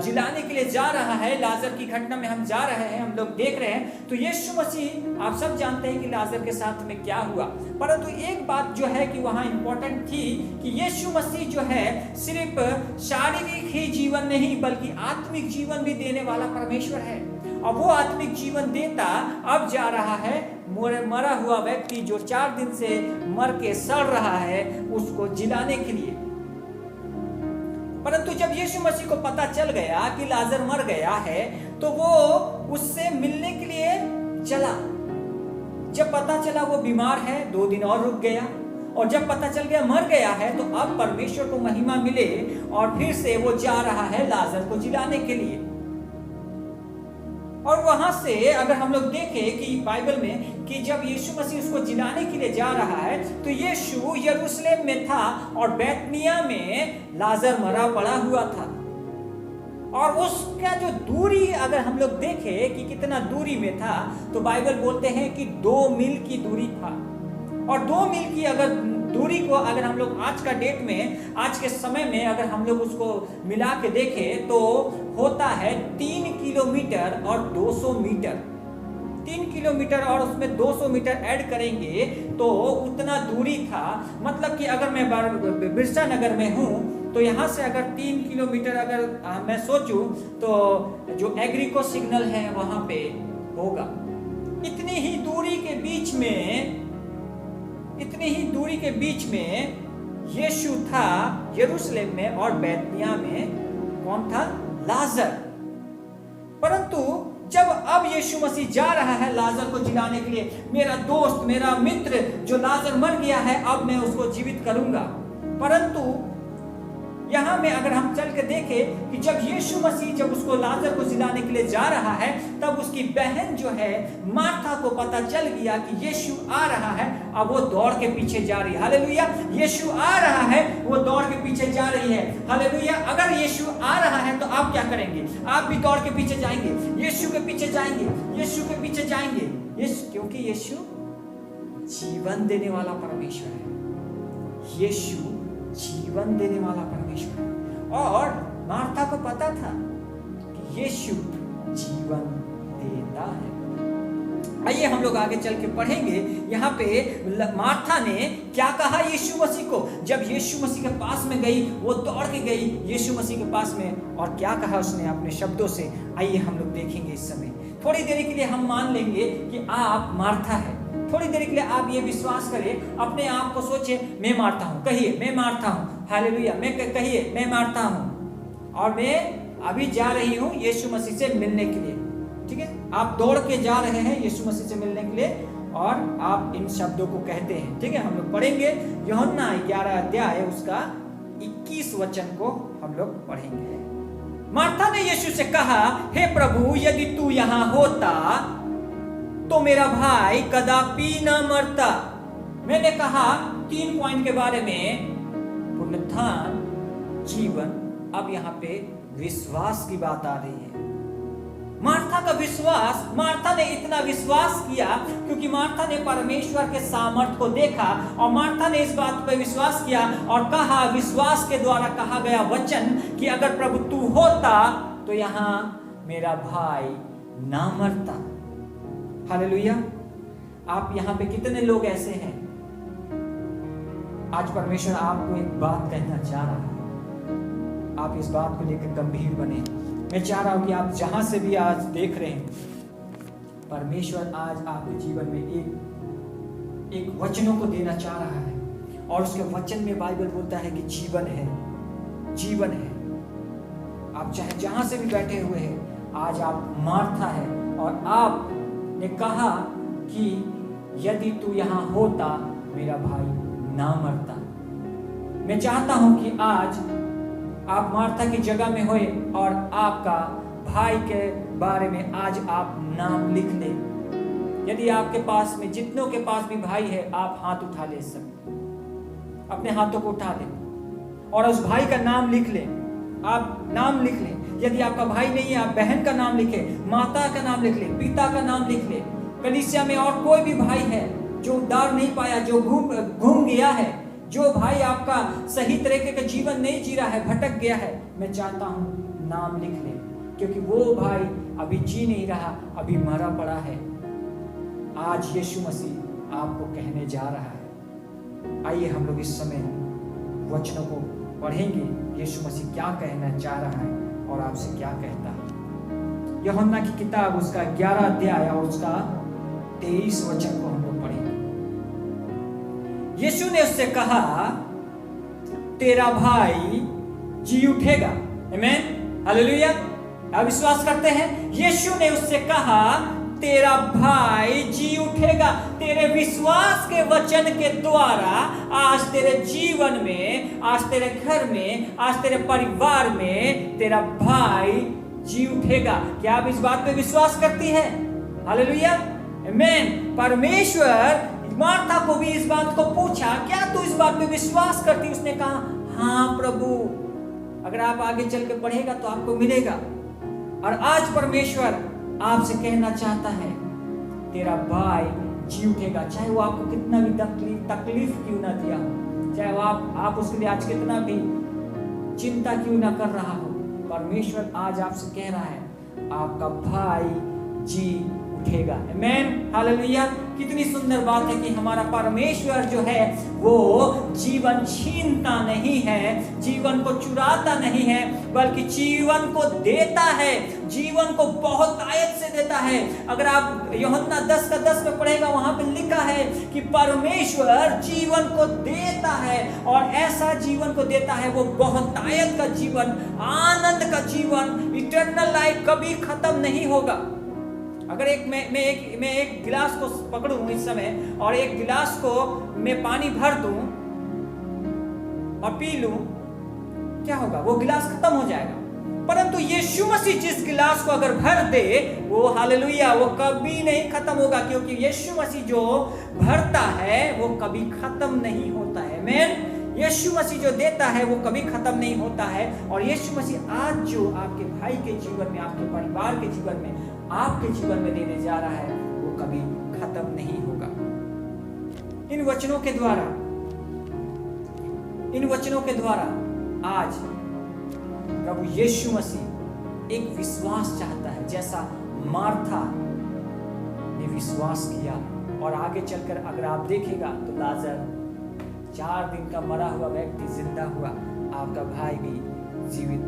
जिलाने के लिए जा रहा है, लाजर की घटना में हम जा रहे हैं, हम लोग देख रहे हैं, तो यीशु मसीह, आप सब जानते हैं कि लाजर के साथ में क्या हुआ। परंतु एक बात जो है कि वहाँ इंपॉर्टेंट थी कि यीशु मसीह जो है सिर्फ शारीरिक ही जीवन नहीं बल्कि आत्मिक जीवन भी देने वाला परमेश्वर है। और वो आत्मिक जीवन देता अब जा रहा है मरा हुआ व्यक्ति जो 4 दिन से मर के सड़ रहा है उसको जिलाने के लिए। परंतु जब यीशु मसीह को पता चल गया कि लाजर मर गया है तो वो उससे मिलने के लिए चला। जब पता चला वो बीमार है, 2 दिन और रुक गया, और जब पता चल गया मर गया है तो अब परमेश्वर को महिमा मिले और फिर से वो जा रहा है लाजर को जिलाने के लिए। और वहां से अगर हम लोग देखें कि बाइबल में कि जब यीशु मसीह उसको जिलाने के लिए जा रहा है तो यीशु यरूशलेम में था और बैतनिया में लाजर मरा पड़ा हुआ था। और उसका जो दूरी अगर हम लोग देखें कि कितना दूरी में था तो बाइबल बोलते हैं कि 2 मील की दूरी था। और 2 मील की अगर दूरी को अगर हम लोग आज का डेट में, आज के समय में अगर हम लोग उसको मिला के देखें तो होता है 3 किलोमीटर और 200 मीटर। 3 किलोमीटर और उसमें 200 मीटर ऐड करेंगे तो उतना दूरी था। मतलब कि अगर मैं बिरसा नगर में हूँ तो यहाँ से अगर 3 किलोमीटर अगर मैं सोचूं तो जो एग्रीको सिग्नल है वहाँ पे होगा। इतनी ही दूरी के बीच में यीशु था यरूशलेम में और बैतनिया में कौन था? लाजर। परंतु जब अब यीशु मसीह जा रहा है लाजर को जिलाने के लिए, मेरा दोस्त, मेरा मित्र जो लाजर मर गया है अब मैं उसको जीवित करूंगा। परंतु यहां में अगर हम चल के देखें कि जब यीशु मसीह जब उसको लाजर को जिलाने के लिए जा रहा है तब उसकी बहन जो है मार्था को पता चल गया कि यीशु आ रहा है। अब वो दौड़ के पीछे जा रही है। हालेलुया, यीशु आ रहा है, वो दौड़ के पीछे जा रही है। हालेलुया, अगर यीशु आ रहा है तो आप क्या करेंगे? आप भी दौड़ के पीछे जाएंगे, यीशु के पीछे जाएंगे, यीशु के पीछे जाएंगे। क्योंकि यीशु जीवन देने वाला परमेश्वर है। यीशु जीवन देने वाला परमेश्वर है। और मार्था को पता था कि यीशु जीवन देता है। आइए हम लोग आगे चल के पढ़ेंगे। यहाँ पे मार्था ने क्या कहा यीशु मसीह को? जब यीशु मसीह के पास में गई, वो दौड़ के गई यीशु मसीह के पास में, और क्या कहा उसने अपने शब्दों से? आइए हम लोग देखेंगे। इस समय थोड़ी देर के लिए हम मान लेंगे कि आप मार्था है। थोड़ी देर के लिए आप ये विश्वास करें, अपने आप को सोचिए, मैं मारता हूँ। कहिए, मैं मारता हूँ। हालेलुया, मैं कहिए, मैं मारता हूँ और मैं अभी जा रही हूँ यीशु मसीह से मिलने के लिए। ठीक है, आप दौड़ के जा रहे हैं यीशु मसीह से मिलने के लिए और आप इन शब्दों को कहते हैं। ठीक है, हम लोग पढ़ेंगे यूहन्ना 11 अध्याय उसका 21 वचन को हम लोग पढ़ेंगे। मार्था ने यीशु से कहा, हे प्रभु, यदि तू यहाँ होता तो मेरा भाई कदापि न मरता। मैंने कहा 3 पॉइंट के बारे में, पुनरुत्थान, जीवन। अब यहाँ पे विश्वास की बात आ रही है। मार्था का विश्वास, मार्था ने इतना विश्वास किया क्योंकि मार्था ने परमेश्वर के सामर्थ्य को देखा और मार्था ने इस बात पर विश्वास किया और कहा, विश्वास के द्वारा कहा गया वचन कि अगर प्रभु तू होता तो यहाँ मेरा भाई ना मरता। हालेलुया। आप यहाँ पे कितने लोग ऐसे हैं? आज परमेश्वर आपको एक बात कहना चाह रहा है। आप इस बात को लेकर गंभीर बने। मैं चाह रहा हूं कि आप जहां से भी आज देख रहे हैं, परमेश्वर आज आपके जीवन में एक वचनों को देना चाह रहा है और उसके वचन में बाइबल बोलता है कि जीवन है, जीवन है। आप चाहे जहां से भी बैठे हुए हैं, आज आप मार्था है और आप ने कहा कि यदि तू यहाँ होता मेरा भाई ना मरता। मैं चाहता हूं कि आज आप मार्था की जगह में होए और आपका भाई के बारे में आज आप नाम लिख ले। यदि आपके पास में, जितनों के पास भी भाई है, आप हाथ उठा ले, सब अपने हाथों को उठा ले और उस भाई का नाम लिख ले। आप नाम लिख ले। यदि आपका भाई नहीं है, आप बहन का नाम लिखे, माता का नाम लिख ले, पिता का नाम लिख ले। कलीसिया में और कोई भी भाई है, जो उद्धार नहीं पाया, जो घूम गया है, जो भाई आपका सही तरीके का जीवन नहीं जी रहा है, भटक गया है, मैं चाहता हूं नाम लिख ले, क्योंकि वो भाई अभी जी नहीं रहा, अभी मरा पड़ा है। आज यीशु मसीह आपको कहने जा रहा है। आइए हम लोग इस समय वचनों को पढ़ेंगे, यीशु मसीह क्या कहना चाह रहा है और आपसे क्या कहता है। यूहन्ना की किताब उसका 11 अध्याय और उसका 23 वचन को हम लोग पढ़ेंगे। यीशु ने उससे कहा, तेरा भाई जी उठेगा। आमीन, हालेलुया। आप विश्वास करते हैं? यीशु ने उससे कहा, तेरा भाई जी उठेगा। तेरे विश्वास के वचन के द्वारा आज तेरे जीवन में, आज तेरे घर में, आज तेरे परिवार में तेरा भाई जी उठेगा। क्या आप इस बात पे विश्वास करती है? हालेलुया, आमीन। परमेश्वर मार्था को भी इस बात को पूछा, क्या तू इस बात पे विश्वास करती? उसने कहा, हाँ प्रभु। अगर आप आगे चल के पढ़ेगा तो आपको मिलेगा। और आज परमेश्वर आपसे कहना चाहता है, तेरा भाई जी उठेगा। चाहे वो आपको कितना भी तकलीफ क्यों ना दिया हो, चाहे वो आप उसके लिए आज कितना भी चिंता क्यों ना कर रहा हो, परमेश्वर आज आपसे कह रहा है, आपका भाई जी उठेगा। आमीन, हालेलुया। कितनी सुंदर बात है कि हमारा परमेश्वर जो है वो जीवन छीनता नहीं है, जीवन को चुराता नहीं है, बल्कि जीवन को देता है, जीवन को बहुत आयत से देता है। अगर आप यूहन्ना 10 का 10 में पढ़ेगा, वहां पे लिखा है कि परमेश्वर जीवन को देता है, और ऐसा जीवन को देता है वो बहुत आयत का जीवन, आनंद का जीवन, इटर्नल लाइफ कभी खत्म नहीं होगा। अगर मैं एक गिलास को पकड़ूं इस समय और एक गिलास को मैं पानी भर दूं और पी लूं, क्या होगा? वो गिलास खत्म हो जाएगा। परंतु यीशु मसीह जिस गिलास को अगर भर दे, वो हालेलुया, वो कभी नहीं खत्म होगा, क्योंकि यीशु मसीह जो भरता है वो कभी खत्म नहीं होता है। आमीन। यीशु मसीह जो देता है वो कभी खत्म नहीं होता है। और यीशु मसीह आज जो आपके भाई के जीवन में, आपके परिवार के जीवन में, आपके जीवन में देने जा रहा है, वो कभी खत्म नहीं होगा। इन वचनों के द्वारा आज प्रभु यीशु मसीह एक विश्वास चाहता है, जैसा मार्था ने विश्वास किया। और आगे चलकर अगर आप देखेगा तो लाजर 4 दिन का मरा हुआ व्यक्ति जिंदा हुआ। आपका भाई भी जीवित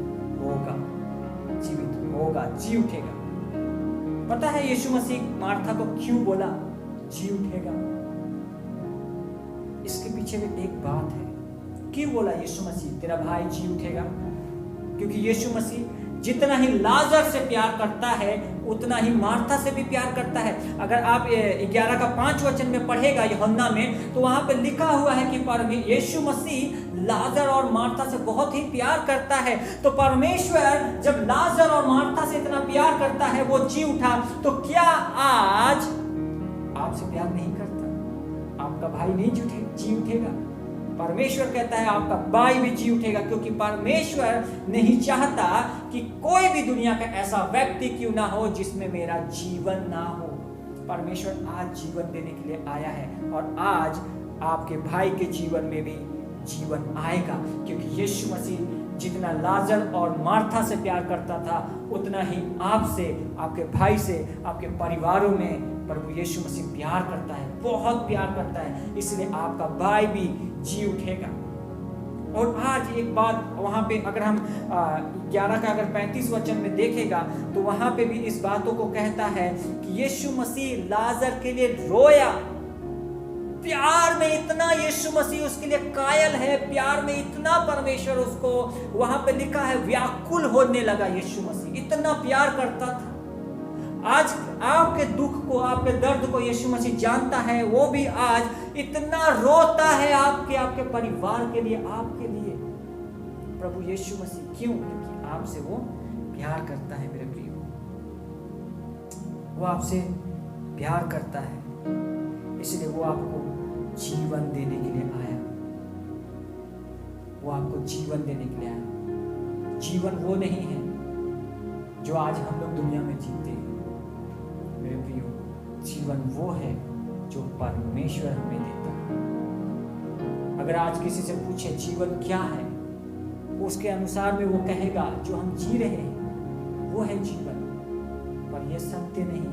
होगा, जी उठेगा। पता है यीशु मसीह मार्था को क्यों बोला जी उठेगा? इसके पीछे भी एक बात है। क्यों बोला यीशु मसीह तेरा भाई जी उठेगा? क्योंकि यीशु मसीह जितना ही लाजर से प्यार करता है, उतना ही मार्था से भी प्यार करता है। अगर आप 11 का 5 वचन में पढ़ेगा यूहन्ना में, तो वहां पे लिखा हुआ है कि यीशु मसीह लाजर और मार्था से बहुत ही प्यार करता है। तो परमेश्वर जब लाजर और मार्था से इतना प्यार करता है, वो जी उठा, तो क्या आज आपसे प्यार नहीं करता? आपका भाई नहीं जी उठेगा? परमेश्वर कहता है आपका भाई भी जी उठेगा, क्योंकि परमेश्वर नहीं चाहता कि कोई भी दुनिया का ऐसा व्यक्ति क्यों ना हो जिसमें मेरा जीवन ना हो। परमेश्वर आज जीवन देने के लिए आया है, और आज आपके भाई के जीवन में भी जीवन आएगा, क्योंकि यीशु मसीह जितना लाजर और मार्था से प्यार करता था, उतना ही आपसे, आपके भाई से, आपके परिवारों में प्रभु यीशु मसीह प्यार करता है, बहुत प्यार करता है। इसलिए आपका भाई भी जी उठेगा। और आज एक बात वहां पे अगर हम 11 का अगर 35 वचन में देखेगा, तो वहां पे भी इस बातों को कहता है कि यीशु मसीह लाजर के लिए रोया। प्यार में इतना यीशु मसीह उसके लिए कायल है, प्यार में इतना परमेश्वर उसको, वहां पे लिखा है व्याकुल होने लगा। यीशु मसीह इतना प्यार करता था। आज आपके दुख को, आपके दर्द को यीशु मसीह जानता है। वो भी आज इतना रोता है आपके परिवार के लिए, आपके लिए। प्रभु यीशु मसीह क्यों? क्योंकि आपसे वो प्यार करता है मेरे प्रियो। वो आपसे प्यार करता है, इसलिए वो आपको जीवन देने के लिए आया। वो आपको जीवन देने के लिए आया। जीवन वो नहीं है जो आज हम लोग दुनिया में जीते हैं मेरे प्रियो। जीवन वो है जो परमेश्वर हमें देता है। अगर आज किसी से पूछे जीवन क्या है, उसके अनुसार में वो कहेगा जो हम जी रहे हैं वो है जीवन, पर यह सत्य नहीं है।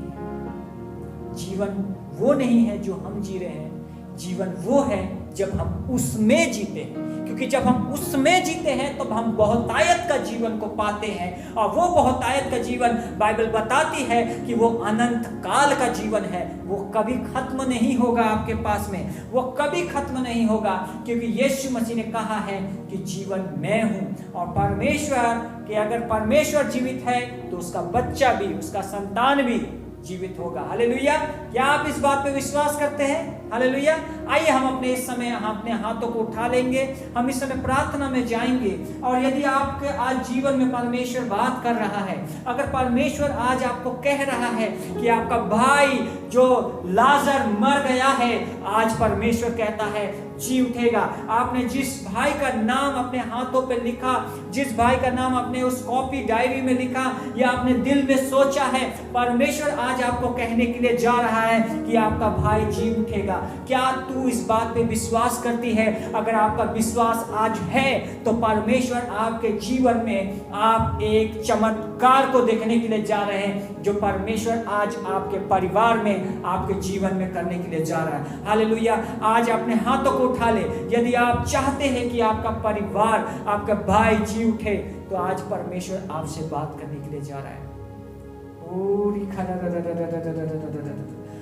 जीवन वो नहीं है जो हम जी रहे हैं, जीवन वो है जब हम उसमें जीते हैं, क्योंकि जब हम उसमें जीते हैं तब हम बहुतायत का जीवन को पाते हैं। और वो बहुतायत का जीवन बाइबल बताती है कि वो अनंत काल का जीवन है, वो कभी खत्म नहीं होगा आपके पास में, वो कभी खत्म नहीं होगा, क्योंकि यीशु मसीह ने कहा है कि जीवन मैं हूं। और परमेश्वर कि अगर परमेश्वर जीवित है तो उसका बच्चा भी, उसका संतान भी जीवित होगा। हालेलुया। क्या आप इस बात पे विश्वास करते हैं? हालेलुया। आइए हम अपने इस समय अपने हाथों को उठा लेंगे, हम इस समय प्रार्थना में जाएंगे। और यदि आपके आज जीवन में परमेश्वर बात कर रहा है, अगर परमेश्वर आज आपको कह रहा है कि आपका भाई जो लाजर मर गया है, आज परमेश्वर कहता है जी उठेगा। आपने जिस भाई का नाम अपने हाथों पे लिखा, जिस भाई का नाम अपने उस कॉपी डायरी में लिखा या अपने दिल में सोचा है, परमेश्वर आज आपको कहने के लिए जा रहा है कि आपका भाई जी उठेगा। क्या तू इस बात पे विश्वास करती है? अगर आपका विश्वास आज है तो परमेश्वर आपके जीवन में आप एक चमत्कार को देखने के लिए जा रहे हैं, जो परमेश्वर आज आपके परिवार में, आपके जीवन में करने के लिए जा रहा है। हालेलुया। आज अपने हाथों को उठा ले। यदि आप चाहते हैं कि आपका परिवार, आपका भाई जी उठे, तो आज परमेश्वर आपसे बात करने के लिए जा रहा है।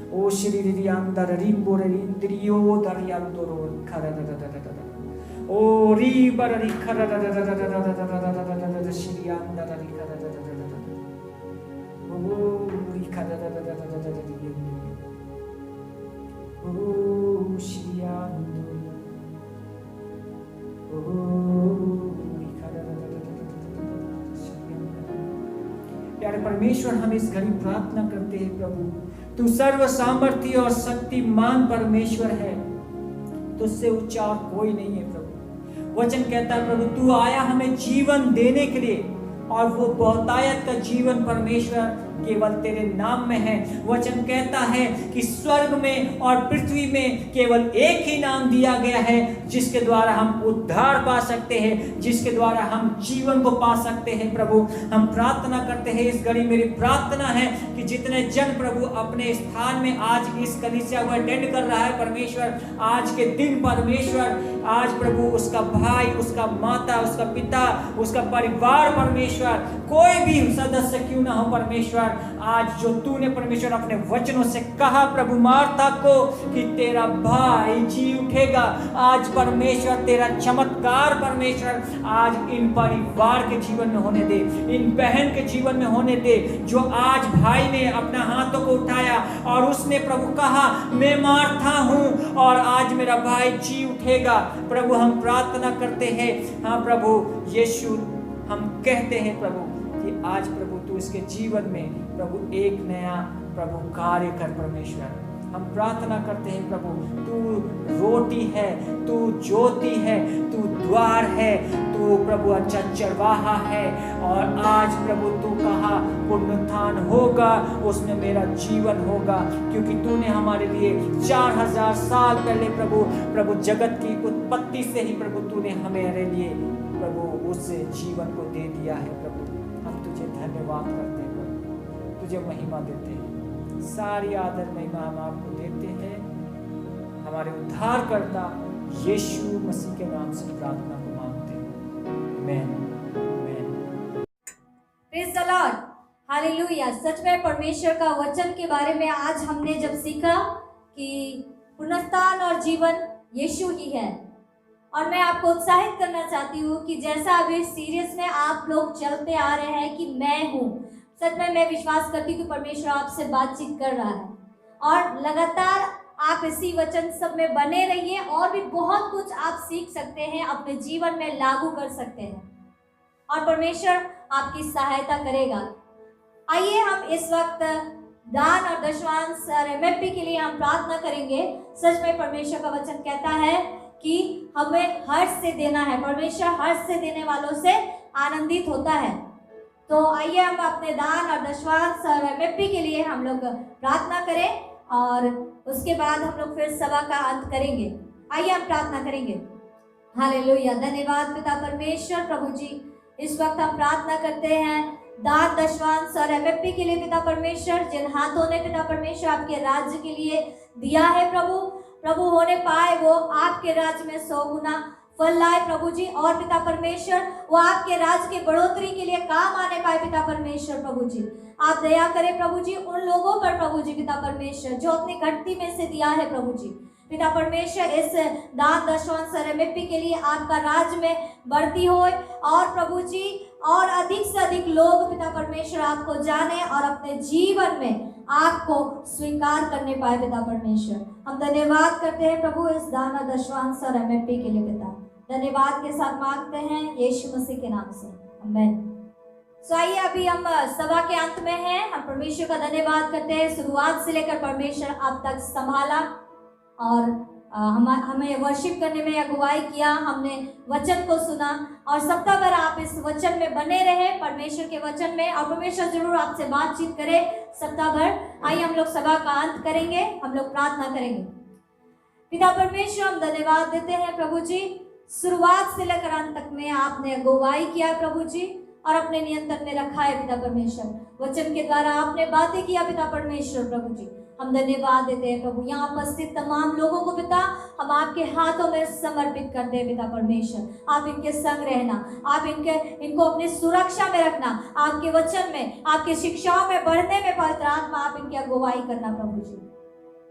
ओ श्री री अंदर रिंबो रे इंद्रियो दरियांदरो खरदददददद ओ री बर री खरददददददद श्री अंदर री खरददददद ओ री खरदददददद ओ श्री अंदर ओ री खरदददददद श्री अंदर। प्यारे परमेश्वर, हम इस घड़ी प्रार्थना करते हैं प्रभु, तू सर्व सामर्थी और शक्तिमान परमेश्वर है, तुझसे ऊंचा और कोई नहीं है प्रभु। वचन कहता है प्रभु तू आया हमें जीवन देने के लिए, और वो बहुतायत का जीवन परमेश्वर केवल तेरे नाम में है। वचन कहता है कि स्वर्ग में और पृथ्वी में केवल एक ही नाम दिया गया है जिसके द्वारा हम उद्धार पा सकते हैं, जिसके द्वारा हम जीवन को पा सकते हैं। प्रभु हम प्रार्थना करते हैं इस घड़ी, मेरी प्रार्थना है कि जितने जन प्रभु अपने स्थान में आज इस कलीसिया को अटेंड कर रहा है परमेश्वर, आज के दिन परमेश्वर, आज प्रभु उसका भाई, उसका माता, उसका पिता, उसका परिवार परमेश्वर, कोई भी सदस्य क्यों ना हो परमेश्वर, आज जो तूने परमेश्वर अपने वचनों से कहा प्रभु मार्था को कि तेरा भाई जी उठेगा, आज परमेश्वर तेरा चमत्कार परमेश्वर आज इन परिवार के जीवन में होने दे, इन बहन के जीवन में होने दे, जो आज भाई ने अपना हाथों को उठाया और उसने प्रभु कहा मैं मार्था हूं और आज मेरा भाई जी उठेगा। प्रभु हम प्रार्थना करते हैं, हाँ प्रभु यीशु, हम कहते हैं प्रभु कि आज प्रभु तू इसके जीवन में प्रभु एक नया प्रभु कार्य कर परमेश्वर। हम प्रार्थना करते हैं प्रभु तू रोटी है, तू ज्योति है, तू द्वार है, तू प्रभु अच्छा चरवाहा है, और आज प्रभु तू कहा पुनरुत्थान होगा, उसमें मेरा जीवन होगा, क्योंकि तूने हमारे लिए 4000 साल पहले प्रभु जगत की उत्पत्ति से ही प्रभु तूने हमारे लिए प्रभु उस जीवन को दे दिया है। प्रभु हम तुझे धन्यवाद करते हैं प्रभु, तुझे महिमा देते हैं, सारी आदर महिमा हम आपको देते हैं। हमारे उद्धारकर्ता यीशु मसीह के नाम से प्रार्थना को मांगते हैं, आमीन आमीन। Praise the Lord, hallelujah. सच में परमेश्वर का वचन के बारे में आज हमने जब सीखा कि पुनरुत्थान और जीवन यीशु ही है, और मैं आपको उत्साहित करना चाहती हूँ कि जैसा अभी सीरीज में आप लोग चलते आ रहे हैं कि मैं हूँ, सच में मैं विश्वास करती हूँ कि परमेश्वर आपसे बातचीत कर रहा है, और लगातार आप इसी वचन सब में बने रहिए, और भी बहुत कुछ आप सीख सकते हैं, अपने जीवन में लागू कर सकते हैं, और परमेश्वर आपकी सहायता करेगा। आइए हम इस वक्त दान और दशमांश और MFP के लिए हम प्रार्थना करेंगे। सच में परमेश्वर का वचन कहता है कि हमें हर्ष से देना है, परमेश्वर हर्ष से देने वालों से आनंदित होता है। तो आइए हम अपने दान और दशमांश और MFP के लिए हम लोग प्रार्थना करें, और उसके बाद हम लोग फिर सभा का अंत करेंगे। आइए हम प्रार्थना करेंगे। हालेलुया, धन्यवाद पिता परमेश्वर। प्रभु जी, इस वक्त हम प्रार्थना करते हैं दान दशवांश और MFP के लिए पिता परमेश्वर, जिन हाथों ने पिता परमेश्वर आपके राज्य के लिए दिया है प्रभु होने पाए वो आपके राज्य में 100 गुना फल लाए प्रभु जी। और पिता परमेश्वर वो आपके राज्य की बढ़ोतरी के लिए काम आने पाए पिता परमेश्वर। प्रभु जी आप दया करें प्रभु जी उन लोगों पर प्रभु जी पिता परमेश्वर जो अपनी घटती में से दिया है प्रभु जी। पिता परमेश्वर इस दान दशवांश और MFP के लिए आपका राज्य में बढ़ती हो और प्रभु जी और अधिक से अधिक लोग पिता परमेश्वर आपको जाने और अपने जीवन में आपको स्वीकार करने पाए पिता परमेश्वर। हम धन्यवाद करते हैं प्रभु इस दान दशवांश और MFP के लिए पिता। धन्यवाद के साथ मांगते हैं यीशु मसीह के नाम से, आमीन। आइए अभी हम सभा के अंत में हैं। हम परमेश्वर का धन्यवाद करते हैं, शुरुआत से लेकर परमेश्वर अब तक संभाला और हमें वर्शिप करने में अगुवाई किया। हमने वचन को सुना और सप्ताह भर आप इस वचन में बने रहे, परमेश्वर के वचन में, और परमेश्वर जरूर आपसे बातचीत करे सप्ताह भर। आइए हम लोग सभा का अंत करेंगे, हम लोग प्रार्थना करेंगे। पिता परमेश्वर हम धन्यवाद देते हैं प्रभु जी, शुरुआत से लेकर अंत तक में आपने अगुवाई किया प्रभु जी और अपने नियंत्रण में रखा है पिता परमेश्वर। वचन के द्वारा आपने बातें किया पिता परमेश्वर। प्रभु जी हम धन्यवाद देते हैं प्रभु। यहाँ उपस्थित तमाम लोगों को पिता हम आपके हाथों में समर्पित करते हैं पिता परमेश्वर। आप इनके संग रहना, आप इनको अपनी सुरक्षा में रखना, आपके वचन में, आपकी शिक्षाओं में बढ़ने में पवित्र आत्मा आप इनकी अगुवाई करना प्रभु जी।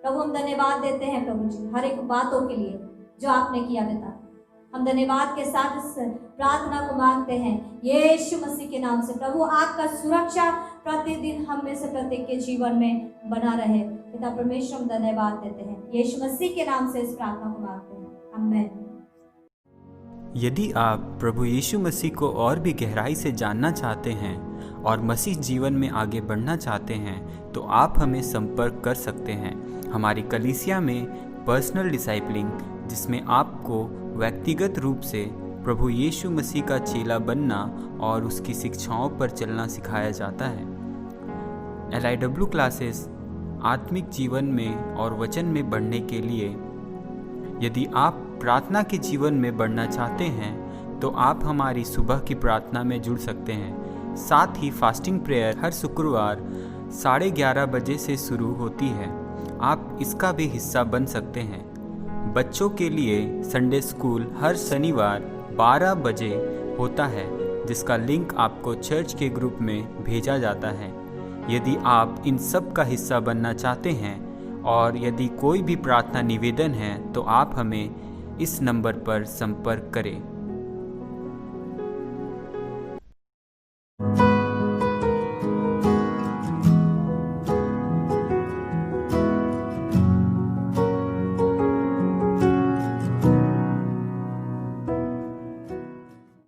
प्रभु हम धन्यवाद देते हैं प्रभु जी हर एक बातों के लिए जो आपने किया पिता। हम धन्यवाद के साथ इस प्रार्थना को मांगते हैं यीशु मसीह के नाम से। प्रभु आपका सुरक्षा प्रतिदिन हम में से प्रत्येक के जीवन में बना रहे पिता परमेश्वर। हम धन्यवाद देते हैं यीशु मसीह के नाम से इस प्रार्थना को मांगते हैं, आमीन। यदि आप प्रभु यीशु मसीह को और भी गहराई से जानना चाहते हैं और मसीह जीवन में आगे बढ़ना चाहते हैं तो आप हमें संपर्क कर सकते हैं। हमारी कलीसिया में पर्सनल डिसाइपलिंग, जिसमें आपको व्यक्तिगत रूप से प्रभु यीशु मसीह का चेला बनना और उसकी शिक्षाओं पर चलना सिखाया जाता है। LIW क्लासेस आत्मिक जीवन में और वचन में बढ़ने के लिए। यदि आप प्रार्थना के जीवन में बढ़ना चाहते हैं तो आप हमारी सुबह की प्रार्थना में जुड़ सकते हैं। साथ ही फास्टिंग प्रेयर हर शुक्रवार 11:30 बजे से शुरू होती है, आप इसका भी हिस्सा बन सकते हैं। बच्चों के लिए संडे स्कूल हर शनिवार 12 बजे होता है, जिसका लिंक आपको चर्च के ग्रुप में भेजा जाता है। यदि आप इन सब का हिस्सा बनना चाहते हैं और यदि कोई भी प्रार्थना निवेदन है तो आप हमें इस नंबर पर संपर्क करें।